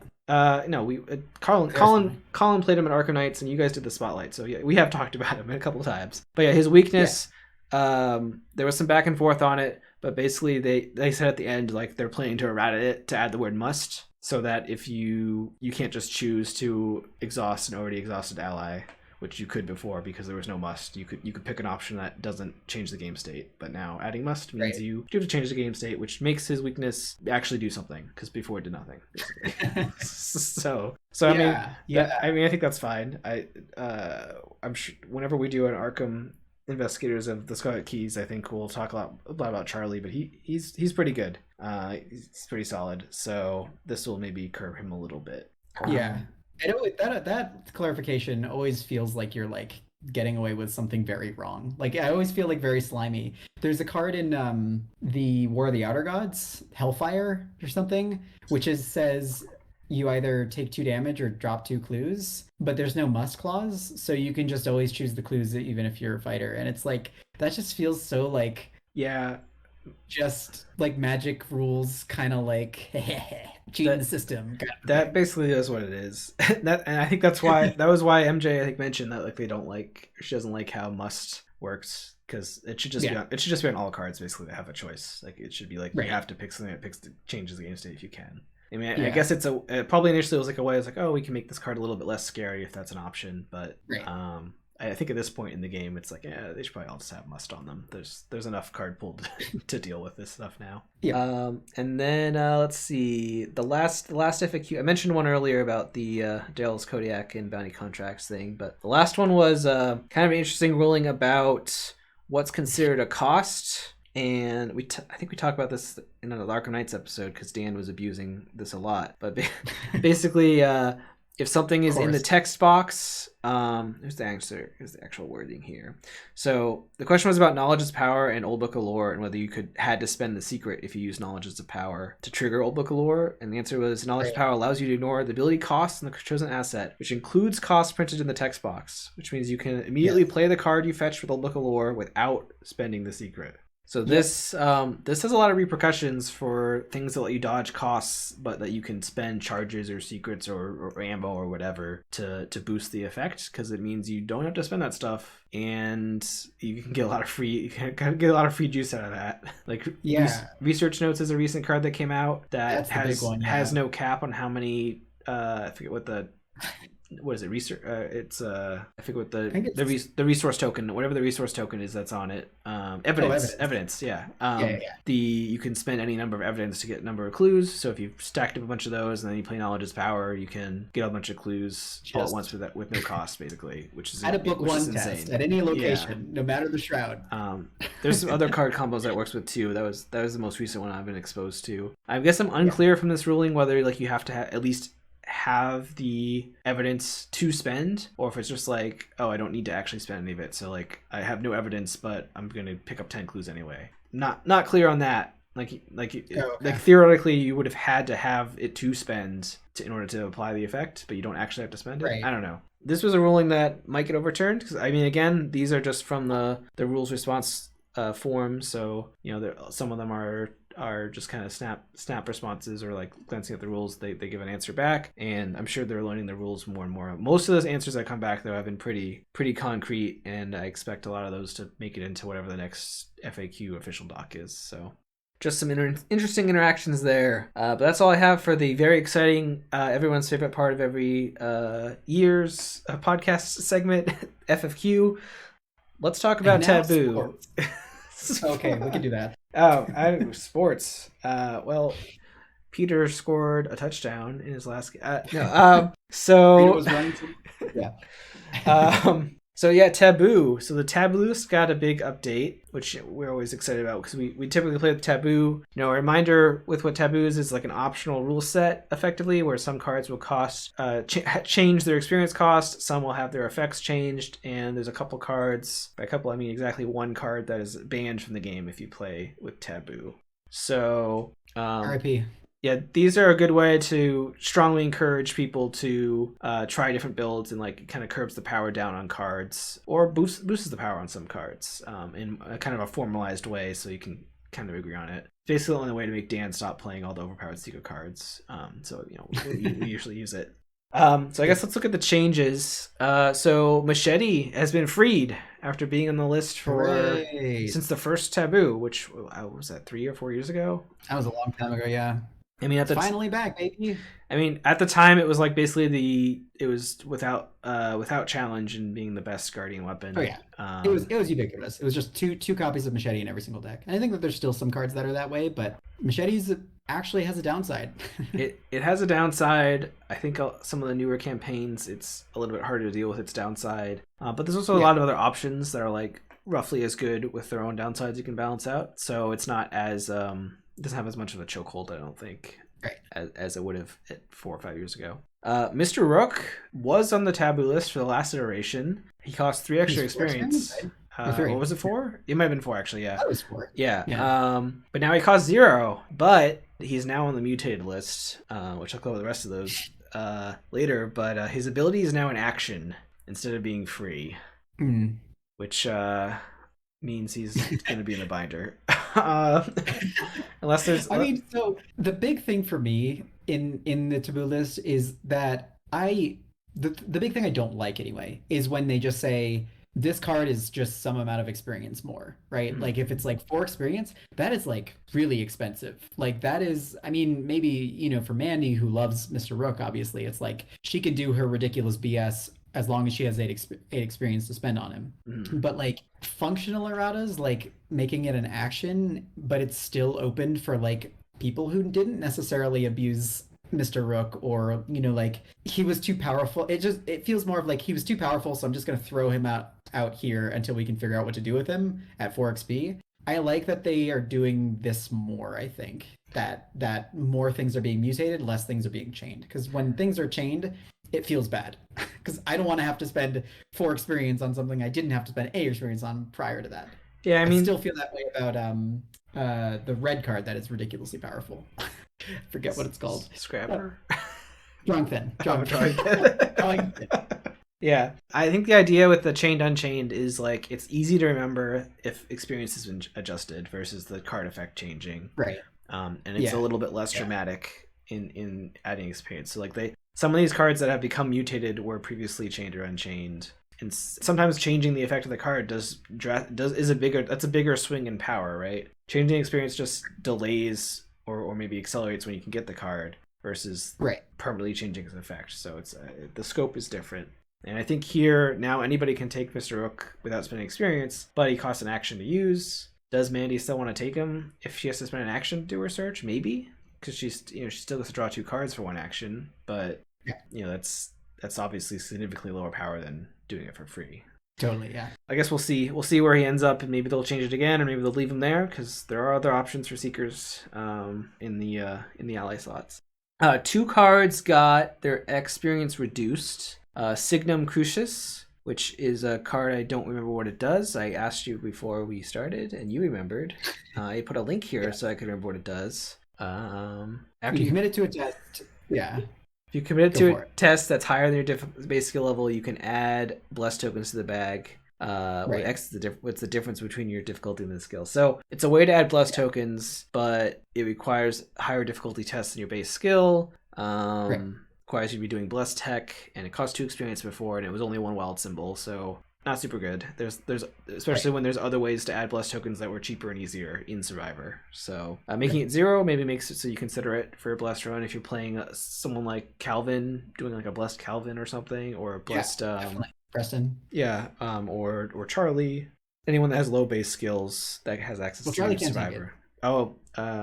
Colin played him at Arkham Knights, and you guys did the spotlight. So yeah, we have talked about him a couple of times. But yeah, his weakness, there was some back and forth on it, But basically, they said at the end, like, they're planning to errata it to add the word must, so that if you can't just choose to exhaust an already exhausted ally, which you could before because there was no must. You could pick an option that doesn't change the game state, but now adding must means you have to change the game state, which makes his weakness actually do something, because before it did nothing, basically. so I mean, I think that's fine. I'm sure whenever we do an Arkham Investigators of the Scarlet Keys, I think we'll talk a lot about Charlie, but he's pretty good. He's pretty solid. So this will maybe curb him a little bit. Yeah. And that clarification always feels like you're like getting away with something very wrong. Like I always feel like very slimy. There's a card in the War of the Outer Gods, Hellfire or something, which says you either take 2 damage or drop 2 clues, but there's no must clause, so you can just always choose the clues even if you're a fighter. And it's like that just feels so like just like Magic rules, kind of like cheating the system. That basically is what it is. And I think that was why MJ I think mentioned that like she doesn't like how must works, because it should just be on all cards basically that have a choice. Like it should be like you have to pick something that changes the game state if you can. I mean, I guess it's probably initially it was like a way. It's like, oh, we can make this card a little bit less scary if that's an option. But I think at this point in the game, it's like, they should probably all just have must on them. There's enough card pool to deal with this stuff now. Yeah. And then let's see, the last FAQ. I mentioned one earlier about the Daryl's Kodiak and bounty contracts thing, but the last one was kind of an interesting ruling about what's considered a cost. And I think we talked about this in the Arkham Knights episode because Dan was abusing this a lot. But basically, if something is in the text box, here's the answer. Here's the actual wording here. So the question was about Knowledge is Power and Old Book of Lore, and whether you had to spend the secret if you use Knowledge is Power to trigger Old Book of Lore. And the answer was Knowledge is Power allows you to ignore the ability costs in the chosen asset, which includes costs printed in the text box, which means you can immediately play the card you fetched with Old Book of Lore without spending the secret. So this has a lot of repercussions for things that let you dodge costs, but that you can spend charges or secrets or ammo or whatever to boost the effect, because it means you don't have to spend that stuff, and you can get a lot of free juice out of that. Like Research Notes is a recent card that came out that has no cap on how many. I forget what the. What is it? Research. It's I forget what the resource token, whatever the resource token is that's on it. Evidence. Yeah. You can spend any number of evidence to get a number of clues. So if you've stacked up a bunch of those and then you play Knowledge is Power, you can get a bunch of clues all at once with no cost, basically. Which is at a book one test at any location, no matter the shroud. There's some other card combos that it works with too. That was the most recent one I've been exposed to. I guess I'm unclear from this ruling whether like you have to at least have the evidence to spend, or if it's just like, oh, I don't need to actually spend any of it, so like I have no evidence but I'm gonna pick up 10 clues anyway. Not clear on that. Like theoretically you would have had to have it to spend in order to apply the effect, but you don't actually have to spend it. I don't know. This was a ruling that might get overturned, because I mean, again, these are just from the rules response form, so some of them are just kind of snap responses, or like glancing at the rules, they give an answer back, and I'm sure they're learning the rules more and more. Most of those answers that come back though have been pretty concrete, and I expect a lot of those to make it into whatever the next FAQ official doc is. So just some interesting interactions there, but that's all I have for the very exciting everyone's favorite part of every year's podcast segment, FFQ. Let's talk about taboo. Okay, we can do that. Sports. Well, Peter scored a touchdown in his last game. So Peter was running so yeah, Taboo. So the Taboo list got a big update, which we're always excited about, because we typically play with Taboo. A reminder with what Taboo is like an optional rule set, effectively, where some cards will cost change their experience cost, some will have their effects changed, and there's a couple cards. By a couple, I mean exactly one card that is banned from the game if you play with Taboo. So RIP. Yeah, these are a good way to strongly encourage people to try different builds, and like it kind of curbs the power down on cards, or boosts the power on some cards in a kind of a formalized way, so you can kind of agree on it. Basically, the only way to make Dan stop playing all the overpowered secret cards. So we usually use it. So I guess let's look at the changes. So Machete has been freed after being on the list since the first taboo, which was that 3 or 4 years ago? That was a long time ago, yeah. I mean, It's finally back, baby. I mean, at the time, it was like basically it was without challenge and being the best guardian weapon. Oh yeah, it was ubiquitous. It was just two copies of Machete in every single deck. And I think that there's still some cards that are that way, but Machete's actually has a downside. it has a downside. I think some of the newer campaigns, it's a little bit harder to deal with its downside. But there's also a lot of other options that are like roughly as good with their own downsides you can balance out. So it's not as doesn't have as much of a chokehold, I don't think, as it would have 4 or 5 years ago. Mr. Rook was on the taboo list for the last iteration. He cost 3 extra experience. What was it, 4? It might have been 4, actually, yeah. That was 4. Yeah. But now he costs 0, but he's now on the mutated list, which I'll cover the rest of those later. But his ability is now in action instead of being free, which means he's going to be in the binder. Unless there's... so the big thing for me in the taboo list is that the big thing I don't like anyway is when they just say this card is just some amount of experience more, right? Mm-hmm. Like if it's like 4 experience, that is like really expensive. Like that is, I mean, maybe, you know, for Mandy who loves Mr. Rook, obviously it's like she can do her ridiculous BS as long as she has 8 experience to spend on him. Mm. But like functional erratas, like making it an action, but it's still open for like people who didn't necessarily abuse Mr. Rook, or, you know, like he was too powerful. It feels more of like he was too powerful, so I'm just going to throw him out here until we can figure out what to do with him at 4 XP. I like that they are doing this more. I think that more things are being mutated, less things are being chained. Because when things are chained, it feels bad. Because I don't want to have to spend 4 experience on something I didn't have to spend 8 experience on prior to that. Yeah, I mean, I still feel that way about the red card that is ridiculously powerful. Forget what it's called. Scrapper? Drawing Yeah, I think the idea with the chained unchained is like it's easy to remember if experience has been adjusted versus the card effect changing. Right. And it's a little bit less dramatic in adding experience. So like some of these cards that have become mutated were previously chained or unchained. And sometimes changing the effect of the card is a bigger swing in power, right? Changing experience just delays or maybe accelerates when you can get the card versus permanently changing its effect. So it's the scope is different. And I think here now anybody can take Mr. Rook without spending experience, but he costs an action to use. Does Mandy still want to take him if she has to spend an action to do her search? Maybe, because she still has to draw 2 cards for 1 action, but that's obviously significantly lower power than doing it for free. Totally, yeah. I guess we'll see where he ends up, and maybe they'll change it again, or maybe they'll leave him there because there are other options for Seekers in the ally slots. 2 cards got their experience reduced. Signum Crucius, which is a card I don't remember what it does. I asked you before we started, and you remembered. I put a link here so I could remember what it does. After you commit it to a test, if you commit it to a test that's higher than your base skill level, you can add blessed tokens to the bag. What's the difference between your difficulty and the skill? So it's a way to add blessed tokens, but it requires higher difficulty tests than your base skill. Requires you to be doing blessed tech, and it cost 2 experience before, and it was only 1 wild symbol, so not super good. There's especially when there's other ways to add blessed tokens that were cheaper and easier in Survivor. So making it 0 maybe makes it so you consider it for a blessed run if you're playing someone like Calvin, doing like a blessed Calvin or something, or a blessed Preston. Or Charlie. Anyone that has low base skills that has access to Survivor. Oh,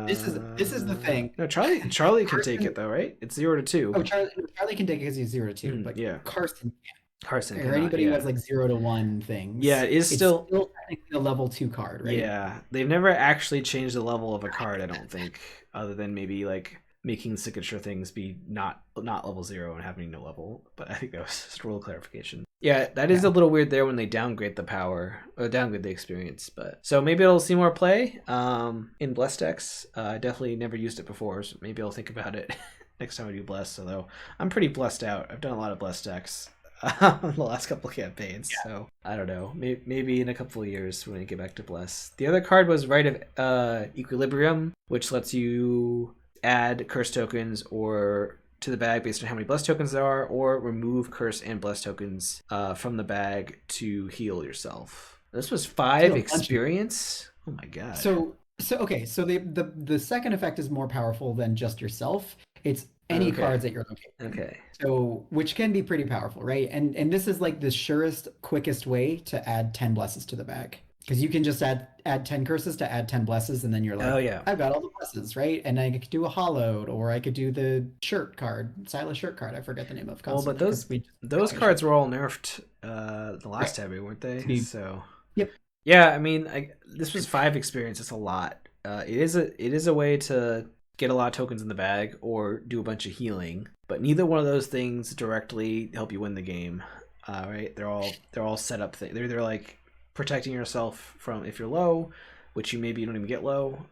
this is the thing. No, Charlie can take it though, right? It's 0 to 2. Oh, Charlie can take it because he's 0 to 2, but Carson can't. Carson or anybody who has like 0 to 1 things. Yeah, it's still technically a level 2 card, right? Yeah, they've never actually changed the level of a card, I don't think, other than maybe like making signature things be not level 0 and having no level. But I think that was just a rule clarification. Yeah, that is a little weird there when they downgrade the power or downgrade the experience. But so maybe it'll see more play in Blessed decks. I definitely never used it before, so maybe I'll think about it next time I do Blessed. Although I'm pretty blessed out. I've done a lot of Blessed decks the last couple of campaigns, so I don't know. Maybe in a couple of years when I get back to Bless. The other card was Rite of Equilibrium, which lets you add curse tokens or to the bag based on how many bless tokens there are, or remove curse and bless tokens from the bag to heal yourself. This was 5 experience. Oh my god. So okay, so the second effect is more powerful than just yourself. It's any cards at your location. Okay. So which can be pretty powerful, right? And this is like the surest, quickest way to add 10 blesses to the bag. Because you can just add 10 curses to add 10 blesses, and then you're like, oh yeah, I've got all the blesses, right? And I could do a hollowed, or I could do the shirt card, Silas shirt card. I forget the name of. Well, but those cards were all nerfed the last taboo, weren't they? So yep. Yeah, I mean, this was 5 experience. It's a lot. It is a way to get a lot of tokens in the bag or do a bunch of healing, but neither one of those things directly help you win the game. Right? They're all set up things. They're like protecting yourself from if you're low, which you don't even get low,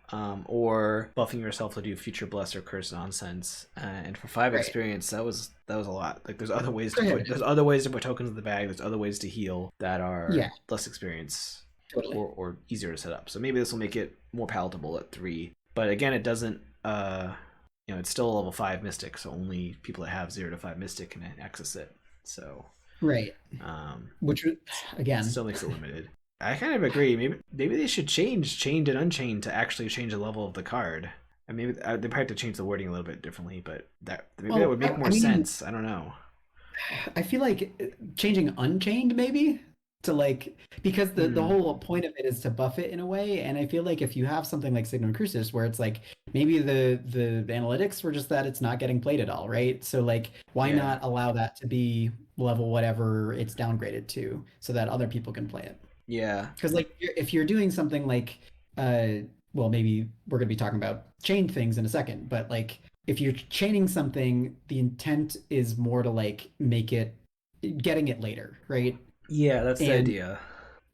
or buffing yourself to do future bless or curse nonsense. And for 5 experience, that was a lot. Like there's other ways to put tokens in the bag. There's other ways to heal that are less experience. Totally. Or easier to set up. So maybe this will make it more palatable at 3. But again, it doesn't. It's still a level 5 mystic, so only people that have 0 to 5 mystic can access it. So right. Which again still makes it limited. I kind of agree. Maybe they should change chained and unchained to actually change the level of the card. And maybe they probably have to change the wording a little bit differently. But that would make more sense. I don't know. I feel like changing unchained maybe. To like, because the whole point of it is to buff it in a way, and I feel like if you have something like Signum Crucis where it's like maybe the analytics were just that it's not getting played at all, right? So like why not allow that to be level whatever it's downgraded to so that other people can play it? Yeah. Because like if you're doing something like well, maybe we're gonna be talking about chained things in a second, but like if you're chaining something, the intent is more to like make it getting it later, right? Yeah, that's the idea.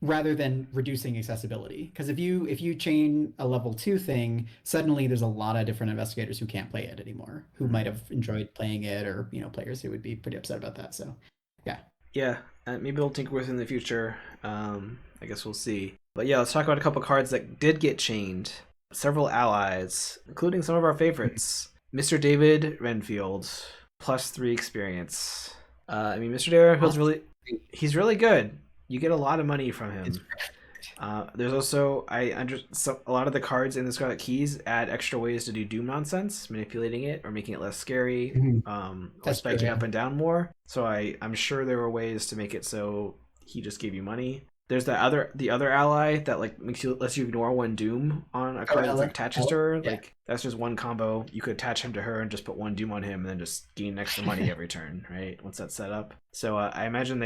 Rather than reducing accessibility. Because if you chain a level 2 thing, suddenly there's a lot of different investigators who can't play it anymore, who might have enjoyed playing it, or players who would be pretty upset about that. So yeah. Yeah, maybe they'll tinker with it in the future. I guess we'll see. But yeah, let's talk about a couple cards that did get chained. Several allies, including some of our favorites. Mr. David Renfield, +3 experience. Mr. David Renfield's he's really good. You get a lot of money from him. There's also a lot of the cards in the Scarlet Keys add extra ways to do Doom nonsense, manipulating it or making it less scary, or spiking up and down more. So I'm sure there were ways to make it so he just gave you money. There's the other ally that like lets you ignore 1 Doom on a card that like attaches to her. Yeah. Like that's just 1 combo. You could attach him to her and just put 1 Doom on him, and then just gain extra money every turn, right? Once that's set up. So I imagine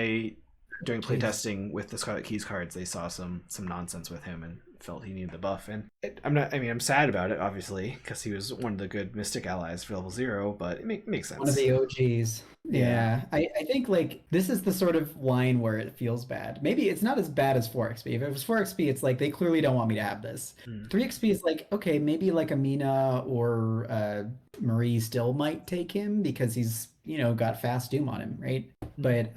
during playtesting with the Scarlet Keys cards, they saw some nonsense with him and felt he needed the buff. And I'm sad about it, obviously, because he was one of the good Mystic allies for level 0, but it makes sense. One of the OGs. Yeah. I think like this is the sort of line where it feels bad. Maybe it's not as bad as 4XP. If it was 4XP, it's like they clearly don't want me to have this. 3XP is like, okay, maybe like Amina or Marie still might take him because he's, got fast Doom on him, right? But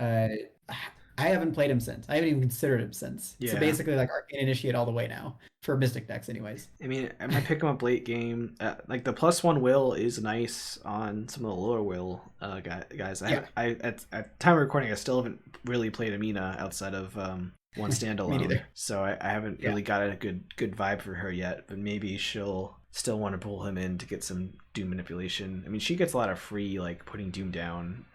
I haven't played him since. I haven't even considered him since. Yeah. So basically like Arcane Initiate all the way now for Mystic decks anyways. I might pick him up late game. Like the +1 will is nice on some of the lower will guys. At time of recording, I still haven't really played Amina outside of one standalone. Me neither. So I haven't really got a good vibe for her yet, but maybe she'll still want to pull him in to get some Doom manipulation. She gets a lot of free like putting Doom down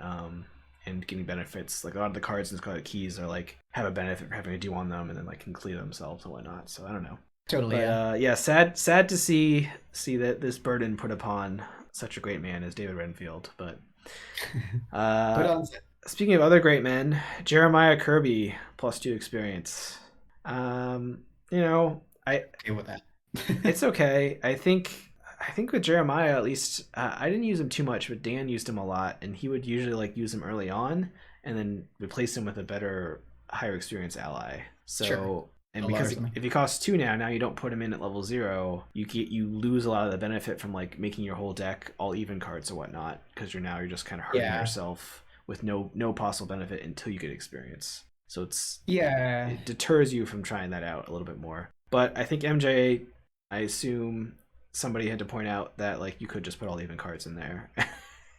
and getting benefits. Like a lot of the cards in Scarlet Keys are like have a benefit for having a Doom on them and then like can clear themselves and whatnot. So I don't know. Totally. But, sad to see that this burden put upon such a great man as David Renfield. But speaking of other great men, Jeremiah Kirby +2 experience. I deal with that. It's okay. I think with Jeremiah, at least, I didn't use him too much, but Dan used him a lot, and he would usually like use him early on, and then replace him with a better, higher experience ally. So, sure. And because if he costs 2 now you don't put him in at level 0, you lose a lot of the benefit from like making your whole deck all even cards or whatnot, because you're just kind of hurting yourself with no possible benefit until you get experience. So it deters you from trying that out a little bit more. But I think MJ, I assume somebody had to point out that like you could just put all even cards in there.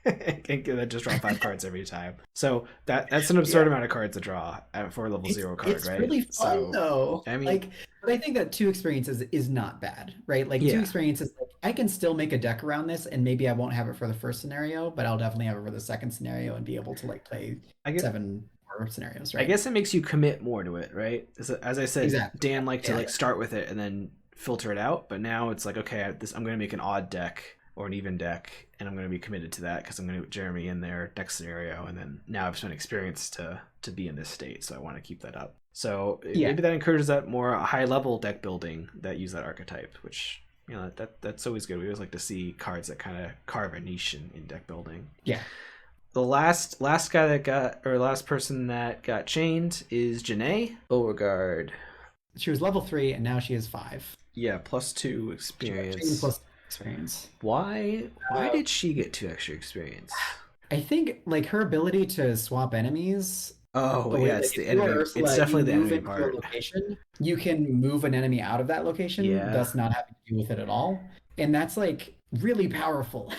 and just draw 5 cards every time. So that's an absurd amount of cards to draw for a level 0 card, it's right? really fun though. I mean, like, but I think that 2 experiences is not bad, right? Like 2 Yeah. experiences, like, I can still make a deck around this, and maybe I won't have it for the first scenario, but I'll definitely have it for the second scenario and be able to like play I guess 7 more scenarios, I right? guess it makes you commit more to it, right? As I said, Exactly. Dan liked to Yeah, like start with it and then filter it out, but now it's like, okay, I'm going to make an odd deck or an even deck, and I'm going to be committed to that because I'm going to put Jeremy in there next scenario, and then now I've spent experience to be in this state, so I want to keep that up. So maybe that encourages that more high level deck building that use that archetype, which, you know, that's always good. We always like to see cards that kind of carve a niche in deck building. Yeah. The last person that got chained is Janae Beauregard. She was level 3, and now she is 5. Yeah, +2 experience. Plus experience. Why did she get 2 extra experience? I think like her ability to swap enemies. Oh, yeah, it's the if you are enemy. Ursula, It's definitely the you move enemy into a part. location, you can move an enemy out of that location, Yeah. thus not having to deal with it at all. And that's like really powerful.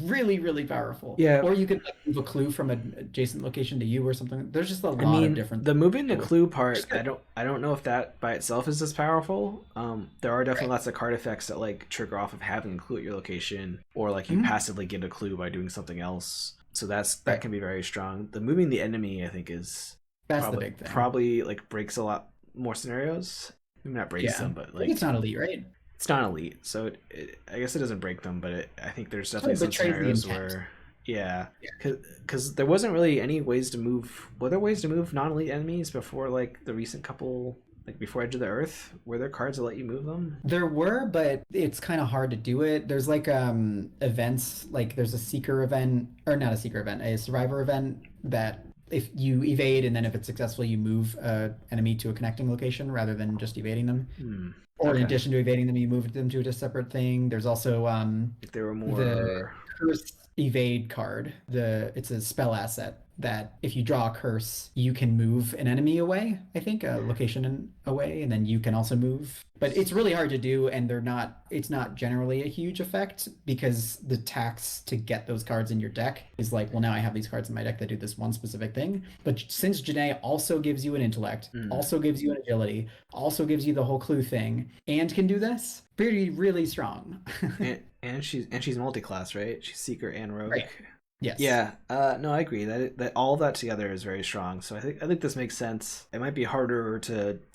Really, really powerful. Yeah. Or you could like move a clue from an adjacent location to you or something. There's just a lot of different. The moving the clue part, Sure. I don't know if that by itself is as powerful. There are definitely lots of card effects that like trigger off of having a clue at your location, or like you passively get a clue by doing something else. So that can be very strong. The moving the enemy, I think, is That's the big thing. Probably like breaks a lot more scenarios. Maybe not breaks them, but I like think it's not elite, right? it's not elite, so I guess it doesn't break them, but I think there's definitely some betrays the scenarios intent. where because there wasn't really any ways to move. Were there ways to move non-elite enemies before like the recent couple, like before Edge of the Earth? Were there cards that let you move them? There were, but it's kind of hard to do it. There's like events, like there's a seeker event, or not a seeker event, a survivor event that if you evade and then if it's successful, you move enemy to a connecting location rather than just evading them. Or in addition to evading them, you move them to a separate thing. There's also If there were more the curse evade card. It's a spell asset that if you draw a curse, you can move an enemy away, I think, a location away, and then you can also move. But it's really hard to do, and it's not generally a huge effect because the tax to get those cards in your deck is like, well, now I have these cards in my deck that do this one specific thing. But since Janae also gives you an intellect, also gives you an agility, also gives you the whole clue thing, and can do this, really strong. and she's multi-class, right? She's seeker and rogue. Right. Yes. Yeah. No, I agree that all of that together is very strong. So I think this makes sense. It might be harder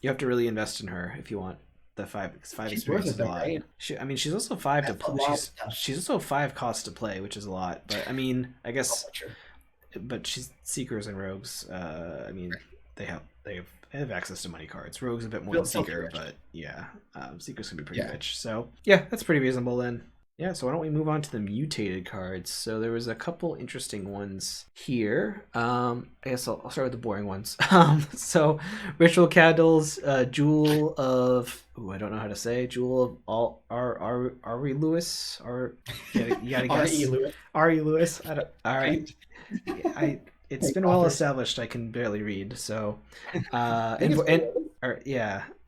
you have to really invest in her if you want the 5 experience is a lot. Right? She's also 5 to play. She's also 5 cost to play, which is a lot. But I mean, I guess. But she's seekers and rogues. They have access to money cards. Rogues a bit more than seeker, but yeah, seekers can be pretty rich. So yeah, that's pretty reasonable then. Yeah, so why don't we move on to the mutated cards? So there was a couple interesting ones here. I guess I'll start with the boring ones. So Ritual Candles, Jewel of... Ooh, I don't know how to say. Jewel of Ari Lewis? You gotta guess. R.E. Lewis. R.E. Lewis. All right. It's been well established. I can barely read, so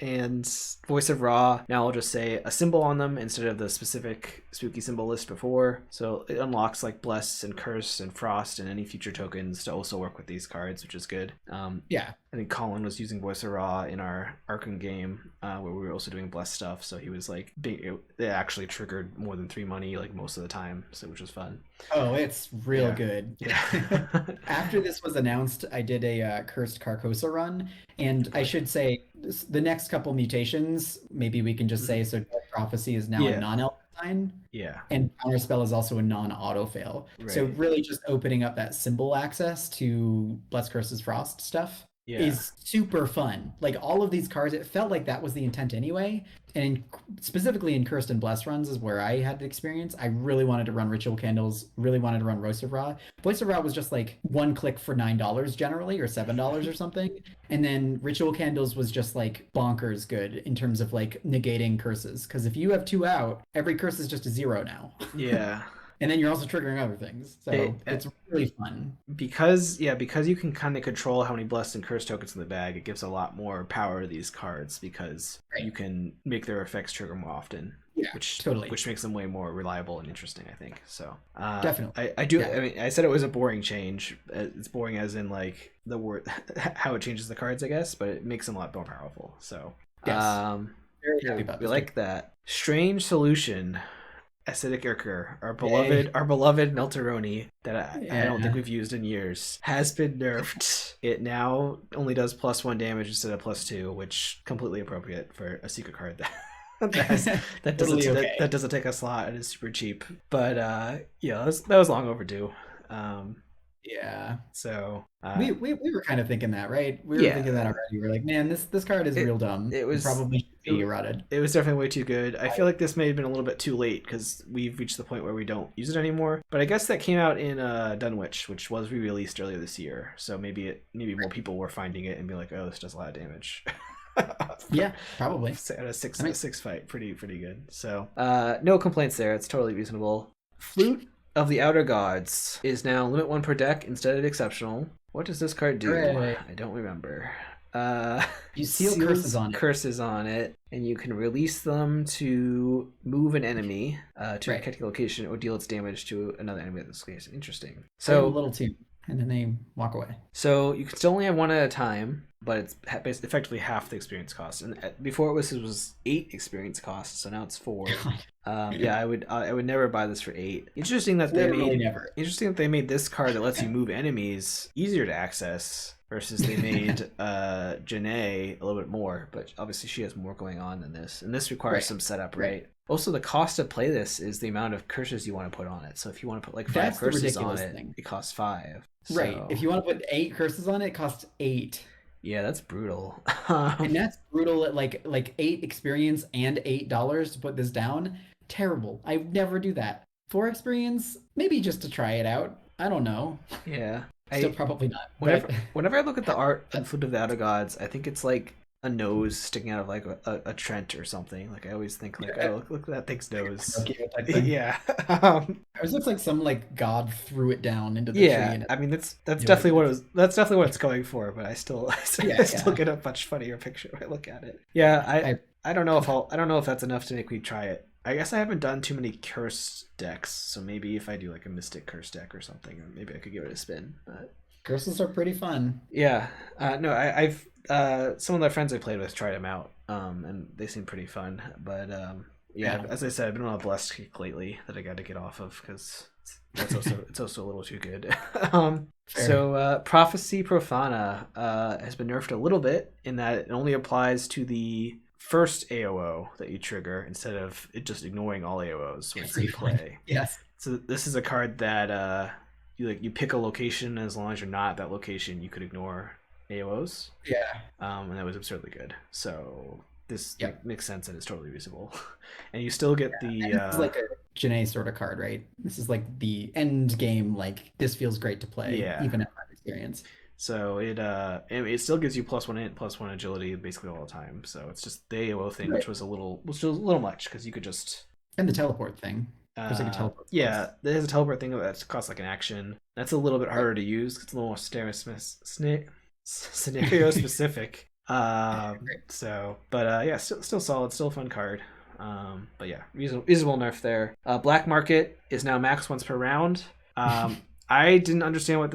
and Voice of Ra. Now I'll just say a symbol on them instead of the specific spooky symbol list before. So it unlocks like Bless and Curse and Frost and any future tokens to also work with these cards, which is good. I think Colin was using Voice of Ra in our Arkham game where we were also doing Bless stuff. So he was like, it actually triggered more than 3 money like most of the time, so which was fun. Oh, it's real good. Yeah. After this was announced, I did a Cursed Carcosa run, and I should say the next couple mutations, maybe we can just say, so Dark Prophecy is now a non-elf sign. Yeah. And Counterspell is also a non-auto fail. Right. So really just opening up that symbol access to Bless Curses Frost stuff is super fun. Like all of these cards, it felt like that was the intent anyway. And specifically in Cursed and Blessed runs is where I had the experience. I really wanted to run Ritual Candles, really wanted to run Voice of Ra. Voice of Ra was just like 1 click for $9 generally, or $7 or something. And then Ritual Candles was just like bonkers good in terms of like negating curses. Because if you have 2 out, every curse is just a 0 now. Yeah. And then you're also triggering other things. So it's really fun. Because you can kind of control how many Blessed and Cursed tokens in the bag, it gives a lot more power to these cards because you can make their effects trigger more often. Yeah, totally. which makes them way more reliable and interesting, I think. So Definitely. I do. Yeah. I mean, I said it was a boring change. It's boring as in like the word how it changes the cards, I guess, but it makes them a lot more powerful. So Yes. Very happy about we this like that. Strange Solution. Acidic Urker, our beloved Melteroni that I don't think we've used in years, has been nerfed. It now only does +1 damage instead of +2, which completely appropriate for a secret card that doesn't take a slot and is super cheap. But yeah, that was long overdue. Yeah. So we were kind of thinking that, right? We were thinking that already. We're like, man, this card is real dumb. It was probably should be rotted. It was definitely way too good. I feel like this may have been a little bit too late because we've reached the point where we don't use it anymore. But I guess that came out in Dunwich, which was re-released earlier this year. So maybe more people were finding it and be like, oh, this does a lot of damage. Yeah, probably. At a six fight, pretty good. So no complaints there. It's totally reasonable. Flute of the Outer Gods is now limit 1 per deck instead of exceptional. What does this card do? Hooray. I don't remember. You seal curses on it, and you can release them to move an enemy to a kinetic location or deal its damage to another enemy at this location. Interesting. So a little too, and then they walk away. So you can still only have one at a time, but it's effectively half the experience cost. And before it was 8 experience costs, so now it's 4. Yeah, I would never buy this for 8. Interesting that they made this card that lets you move enemies easier to access. Versus they made Janae a little bit more, but obviously she has more going on than this. And this requires some setup, right? Also, the cost to play this is the amount of curses you want to put on it. So if you want to put like 5 curses on it, it costs 5. Right. So... If you want to put 8 curses on it, it costs 8. Yeah, that's brutal. And that's brutal at like 8 experience and $8 to put this down. Terrible. I would never do that. 4 experience, maybe just to try it out. I don't know. Yeah. Still probably not. Whenever I look at the art in Flute of the Outer Gods, I think it's like a nose sticking out of like a Trent or something. Like I always think like, oh, look at that thing's nose. Yeah. It looks like some like god threw it down into the tree. Yeah, I mean that's definitely what it was. That's definitely what it's going for. But I still get a much funnier picture when I look at it. Yeah, I don't know if that's enough to make me try it. I guess I haven't done too many curse decks, so maybe if I do like a mystic curse deck or something, maybe I could give it a spin. But curses are pretty fun. Yeah, no, I've some of the friends I played with tried them out, and they seem pretty fun. But yeah, as I said, I've been on a blessed kick lately that I got to get off of because it's also a little too good. So Prophecy Profana has been nerfed a little bit in that it only applies to the first AOO that you trigger instead of it just ignoring all AOOs when you play. Yes. So this is a card that you pick a location, and as long as you're not at that location, you could ignore AOOs. Yeah. And that was absurdly good. So this makes sense and it's totally reasonable. And you still get the this is like a Janae sort of card, right? This is like the end game, like this feels great to play, even at my experience. So it still gives you +1 int, +1 agility basically all the time. So it's just the AOO thing, which was a little much because you could just the teleport thing. There's like a teleport. Yeah, there's a teleport thing that costs like an action. That's a little bit harder to use. It's a little more scenario specific. So, but yeah, still solid, still a fun card. But yeah, reasonable nerf there. Black Market is now max once per round. I didn't understand what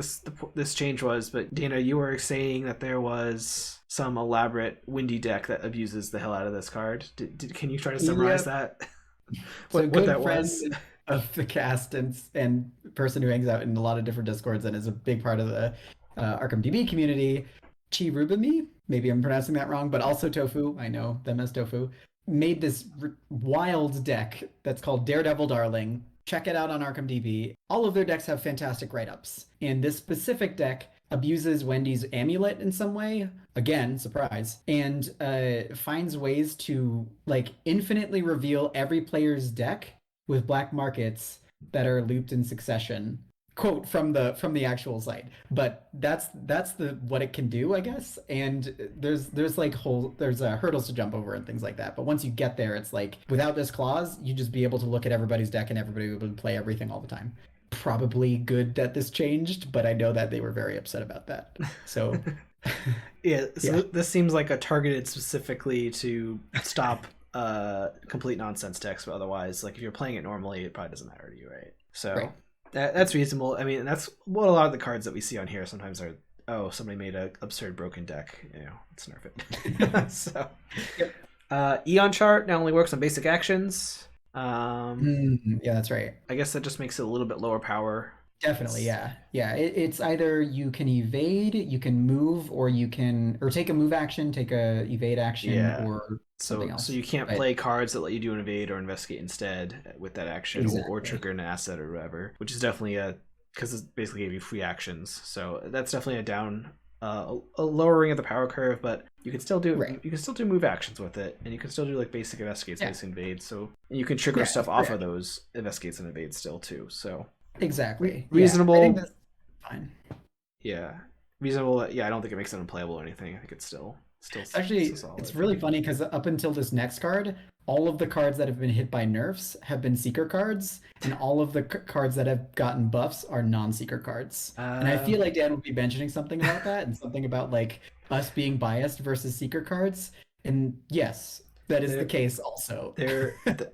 this change was, but Dana, you were saying that there was some elaborate windy deck that abuses the hell out of this card. Can you try to summarize that? What that was? Of the cast and person who hangs out in a lot of different Discords and is a big part of the Arkham DB community, Chirubami, maybe I'm pronouncing that wrong, but also Tofu, I know them as Tofu, made this wild deck that's called Daredevil Darling. Check it out on Arkham DB. All of their decks have fantastic write-ups. And this specific deck abuses Wendy's amulet in some way. Again, surprise. And finds ways to like infinitely reveal every player's deck with black markets that are looped in succession. Quote from the actual site, but that's the what it can do, I guess. And there's hurdles to jump over and things like that. But once you get there, it's like without this clause, you just be able to look at everybody's deck and everybody would play everything all the time. Probably good that this changed, but I know that they were very upset about that. So this seems like a targeted specifically to stop complete nonsense decks, but otherwise, like if you're playing it normally, it probably doesn't matter to you, right? So Right. that's reasonable. I mean, that's what a lot of the cards that we see on here sometimes are. Oh, somebody made an absurd broken deck. Let's nerf it. So, Yep. Eon chart now only works on basic actions. Yeah, that's right. I guess that just makes it a little bit lower power. Definitely, yeah. It's either you can evade, you can move, or take a move action, take a evade action, or something else. So you can't But play cards that let you do an evade or investigate instead with that action, or exactly. trigger an asset or whatever, which is definitely because it's basically gave you free actions. So that's definitely a lowering of the power curve, but you can still do Right. you can still do move actions with it, and you can still do like basic investigates, Yeah. basic invades. So and you can trigger Yeah, stuff off yeah. of those investigates and invades still too. So Exactly. reasonable. Yeah, I think that's fine. Yeah, reasonable. Yeah, I don't think it makes it unplayable or anything. I think it's still Actually, solid. it's really funny because up until this next card, all of the cards that have been hit by nerfs have been seeker cards, and all of the cards that have gotten buffs are non-seeker cards. And I feel like Dan will be mentioning something about that and something about like us being biased versus seeker cards. And yes, that is the case also.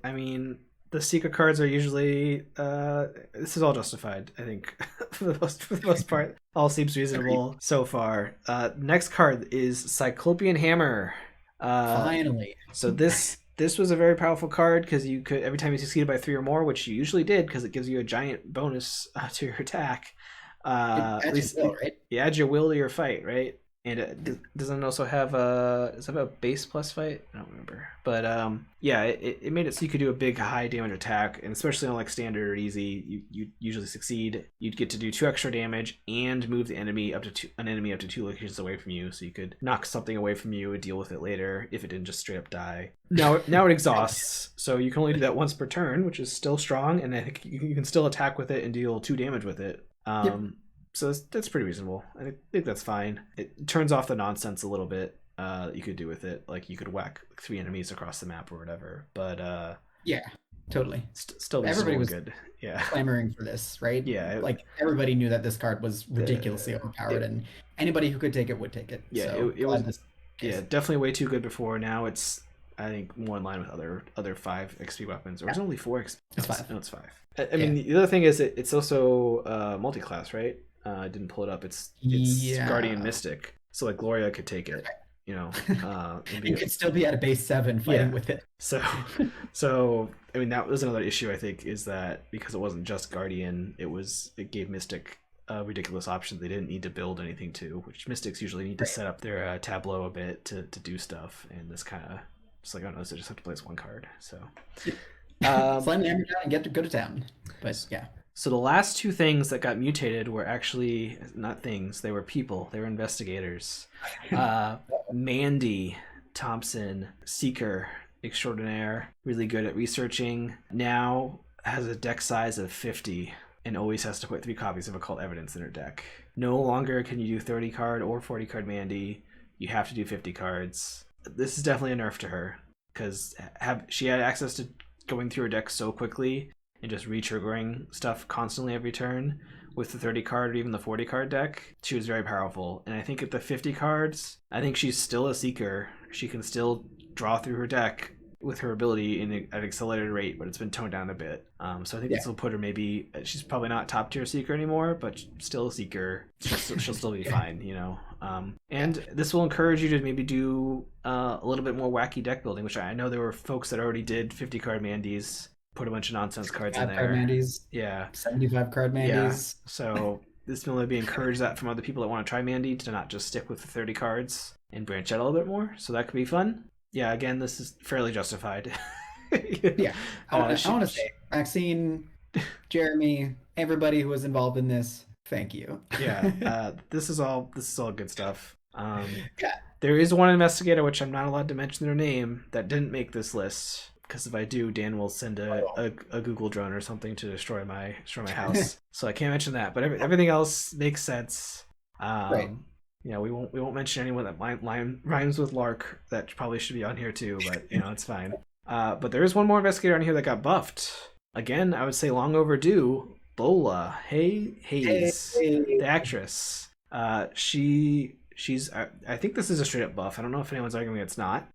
I mean, the secret cards are usually this is all justified, I think. for the most part, all seems reasonable so far. Next card is Cyclopean Hammer. Finally. So this was a very powerful card because you could, every time you succeeded by 3 or more, which you usually did because it gives you a giant bonus to your attack. At least will, right? you add your will to your fight, right? And it doesn't also have does it have a base plus fight? I don't remember. But yeah, it made it so you could do a big high damage attack, and especially on like standard or easy, you usually succeed. You'd get to do 2 extra damage and move the enemy up to 2 locations away from you, so you could knock something away from you and deal with it later if it didn't just straight up die. Now it exhausts, so you can only do that once per turn, which is still strong, and I think you can still attack with it and deal 2 damage with it. Yep. So that's pretty reasonable. I think that's fine. It turns off the nonsense a little bit you could do with it. Like you could whack 3 enemies across the map or whatever. But yeah, totally. Still everybody was good. Yeah, clamoring for this, right? Yeah, like everybody knew that this card was ridiculously overpowered, and anybody who could take it would take it. Yeah, so it was. Yeah, definitely way too good before. Now it's, I think, more in line with other 5 XP weapons. Or it's only 4 XP. It's 5. No, it's 5. I mean, the other thing is it's also multi-class, right? I didn't pull it up. It's Guardian Mystic, so like Gloria could take it. You know, you could still be at a base 7 fighting with it. So I mean, that was another issue I think, is that because it wasn't just Guardian, it gave Mystic a ridiculous option they didn't need to build anything to, which Mystics usually need to set up their tableau a bit to do stuff, and this kind of just like, oh no, so just have to place 1 card. So slam the hammer down and go to town. But yeah. So the last 2 things that got mutated were actually not things; they were people. They were investigators. Mandy Thompson, Seeker extraordinaire, really good at researching. Now has a deck size of 50 and always has to put 3 copies of Occult Evidence in her deck. No longer can you do 30 card or 40 card Mandy. You have to do 50 cards. This is definitely a nerf to her because she had access to going through her deck so quickly and just re-triggering stuff constantly every turn. With the 30 card or even the 40 card deck, she was very powerful. And I think at the 50 cards, I think she's still a Seeker. She can still draw through her deck with her ability at an accelerated rate, but it's been toned down a bit. So I think this will put her, maybe she's probably not top tier Seeker anymore, but still a Seeker. She'll still be fine, you know. And this will encourage you to maybe do a little bit more wacky deck building, which I know there were folks that already did 50 card Mandies, put a bunch of nonsense cards in there. 5 card Mandies. Yeah. 75 card Mandies. Yeah. So this will maybe encourage that from other people that want to try Mandy, to not just stick with the 30 cards and branch out a little bit more. So that could be fun. Yeah, again, this is fairly justified. Yeah. I want to say, Maxine, Jeremy, everybody who was involved in this, thank you. Yeah. This is all good stuff. There is one investigator, which I'm not allowed to mention their name, that didn't make this list. Because if I do, Dan will send a Google drone or something to destroy my house. So I can't mention that. But everything else makes sense. Right. Yeah, we won't mention anyone that rhymes with Lark. That probably should be on here too. But it's fine. But there is one more investigator on here that got buffed. Again, I would say long overdue. Lola Hayes, the actress. She's I think this is a straight up buff. I don't know if anyone's arguing it's not.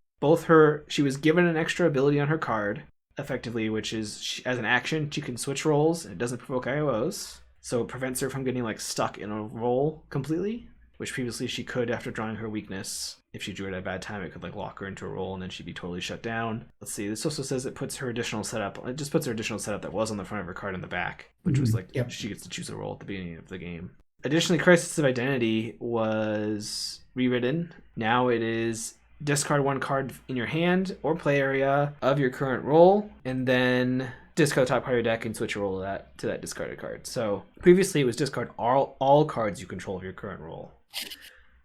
she was given an extra ability on her card, effectively, which is as an action, she can switch roles and it doesn't provoke IOs. So it prevents her from getting like stuck in a role completely, which previously she could after drawing her weakness. If she drew it at a bad time, it could like lock her into a role and then she'd be totally shut down. Let's see, this also says it puts her additional setup. It just puts her additional setup that was on the front of her card in the back, which was like she gets to choose a role at the beginning of the game. Additionally, Crisis of Identity was rewritten. Now it is discard one card in your hand or play area of your current role, and then discard the top part of your deck and switch a role to that discarded card. So previously it was discard all cards you control of your current role.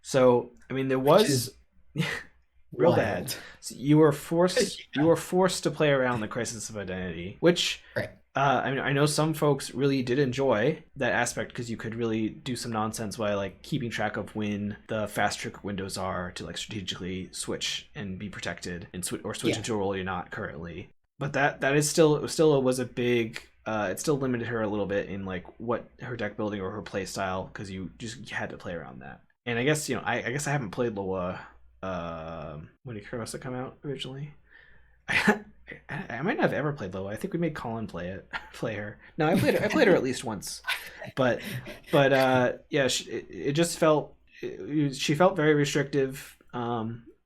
So I mean there was real bad. So you were forced to play around the Crisis of Identity, which I mean, I know some folks really did enjoy that aspect because you could really do some nonsense by like keeping track of when the fast trick windows are to like strategically switch and be protected and switch into a role you're not currently. But that is still was a big. It still limited her a little bit in like what her deck building or her play style because you had to play around that. And I guess I guess I haven't played Lola. When did Kurosa come out originally? I might not have ever played Lola. I think we made Colin play her. No, I played her at least once, but yeah, it just felt she felt very restrictive.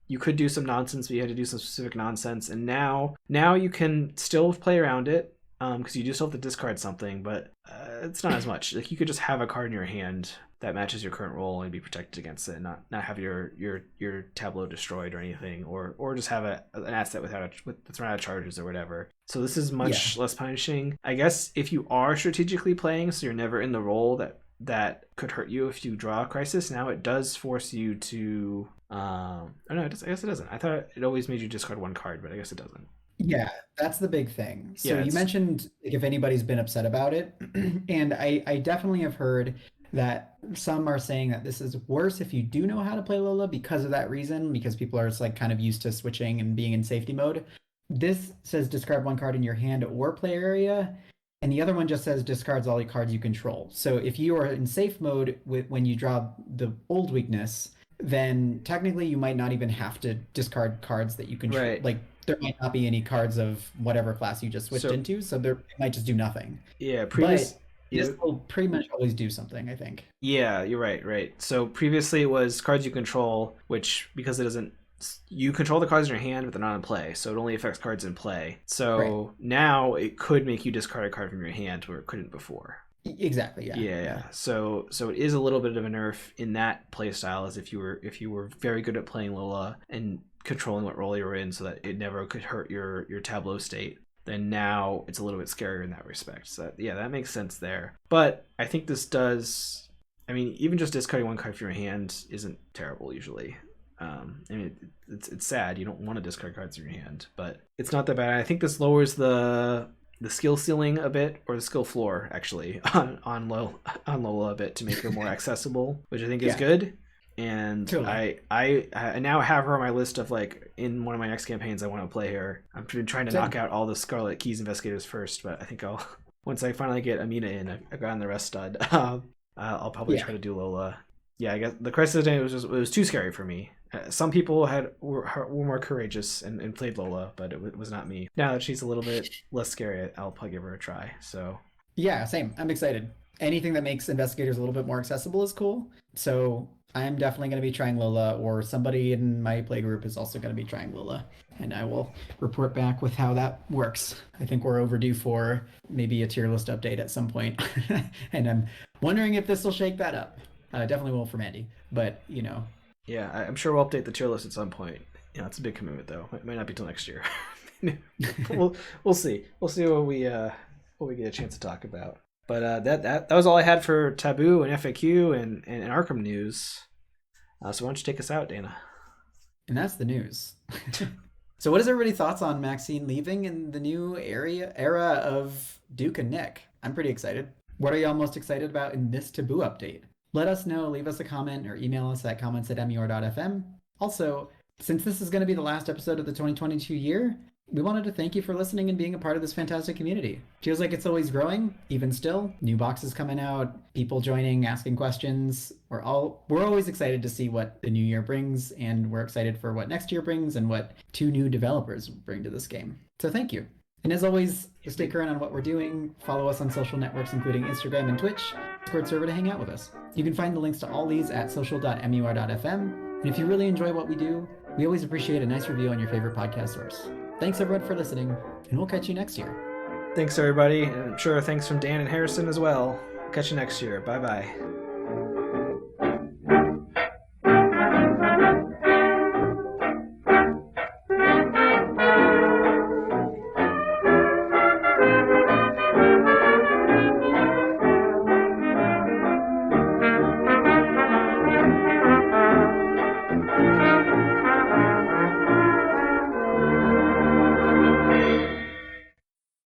You could do some nonsense, but you had to do some specific nonsense, and now you can still play around it because you do still have to discard something, but it's not as much. Like you could just have a card in your hand that matches your current role and be protected against it, and not have your tableau destroyed or anything, or just have an asset that's run out of charges or whatever. So this is much less punishing. I guess if you are strategically playing, so you're never in the role that could hurt you if you draw a crisis. Now it does force you to. Oh no, I guess it doesn't. I thought it always made you discard one card, but I guess it doesn't. Yeah, that's the big thing. So you mentioned if anybody's been upset about it, and I definitely have heard that some are saying that this is worse if you do know how to play Lola because of that reason, because people are just like kind of used to switching and being in safety mode. This says discard one card in your hand or play area, and the other one just says discards all your cards you control. So if you are in safe mode when you draw the old weakness, then technically you might not even have to discard cards that you control. Right. Like there might not be any cards of whatever class you just switched into, so it might just do nothing. Yeah, this will pretty much always do something, I think. Yeah, you're right. So previously it was cards you control, which because it doesn't, you control the cards in your hand, but they're not in play, so it only affects cards in play. So now it could make you discard a card from your hand where it couldn't before. Exactly. Yeah. So it is a little bit of a nerf in that play style, as if you were very good at playing Lola and controlling what role you were in, so that it never could hurt your tableau state. Then now it's a little bit scarier in that respect. So yeah, that makes sense there. But I think this does. I mean, even just discarding one card from your hand isn't terrible usually. I mean, it's sad. You don't want to discard cards in your hand, but it's not that bad. I think this lowers the skill ceiling a bit, or the skill floor actually on Lola a bit to make her more accessible, which I think is good. And totally. I now have her on my list of like in one of my next campaigns I want to play her. I'm trying to knock out all the Scarlet Keys investigators first, but I think I'll once I finally get Amina in, I've gotten the rest stud. I'll probably try to do Lola. Yeah, I guess the Crisis of Identity was too scary for me. Some people were more courageous and played Lola, but it was not me. Now that she's a little bit less scary, I'll probably give her a try. So yeah, same. I'm excited. Anything that makes investigators a little bit more accessible is cool. So I'm definitely going to be trying Lola, or somebody in my play group is also going to be trying Lola, and I will report back with how that works. I think we're overdue for maybe a tier list update at some point, and I'm wondering if this will shake that up. Definitely won't for Mandy, but you know. Yeah, I'm sure we'll update the tier list at some point. Yeah, it's a big commitment though. It might not be till next year. We'll see. We'll see what we get a chance to talk about. But that was all I had for Taboo and FAQ and Arkham News. So why don't you take us out, Dana? And that's the news. So what is everybody's thoughts on Maxine leaving in the new era of Duke and Nick? I'm pretty excited. What are y'all most excited about in this Taboo update? Let us know. Leave us a comment or email us at comments@mur.fm. Also, since this is going to be the last episode of the 2022 year, We wanted to thank you for listening and being a part of this fantastic community. Feels like it's always growing, even still. New boxes coming out, people joining, asking questions. We're always excited to see what the new year brings, and we're excited for what next year brings and what 2 new developers bring to this game. So thank you. And as always, stay current on what we're doing. Follow us on social networks, including Instagram and Twitch. Discord server to hang out with us. You can find the links to all these at social.mur.fm. And if you really enjoy what we do, we always appreciate a nice review on your favorite podcast source. Thanks everyone for listening, and we'll catch you next year. Thanks everybody, and I'm sure thanks from Dan and Harrison as well. Catch you next year. Bye bye.